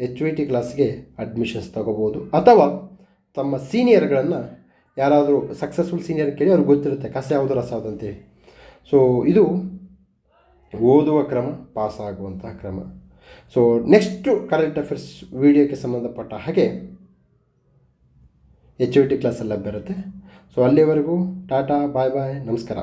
HYT ಕ್ಲಾಸ್ಗೆ ಅಡ್ಮಿಷನ್ಸ್ ತಗೋಬೋದು, ಅಥವಾ ತಮ್ಮ ಸೀನಿಯರ್ಗಳನ್ನು ಯಾರಾದರೂ ಸಕ್ಸಸ್ಫುಲ್ ಸೀನಿಯರ್ ಕೇಳಿ ಅವ್ರಿಗೆ ಗೊತ್ತಿರುತ್ತೆ ಕಸ ಯಾವುದು ರಸ ಯಾವುದು ಅಂತೇಳಿ. ಸೊ ಇದು ಓದುವ ಕ್ರಮ, ಪಾಸ್ ಆಗುವಂತಹ ಕ್ರಮ. ಸೊ ನೆಕ್ಸ್ಟು ಕರೆಂಟ್ ಅಫೇರ್ಸ್ ವಿಡಿಯೋಕ್ಕೆ ಸಂಬಂಧಪಟ್ಟ ಹಾಗೆ HYT ಕ್ಲಾಸಲ್ಲಿ ಲಭ್ಯ ಇರುತ್ತೆ. ಸೊ ಅಲ್ಲಿವರೆಗೂ ಟಾಟಾ, ಬಾಯ್ ಬಾಯ್, ನಮಸ್ಕಾರ.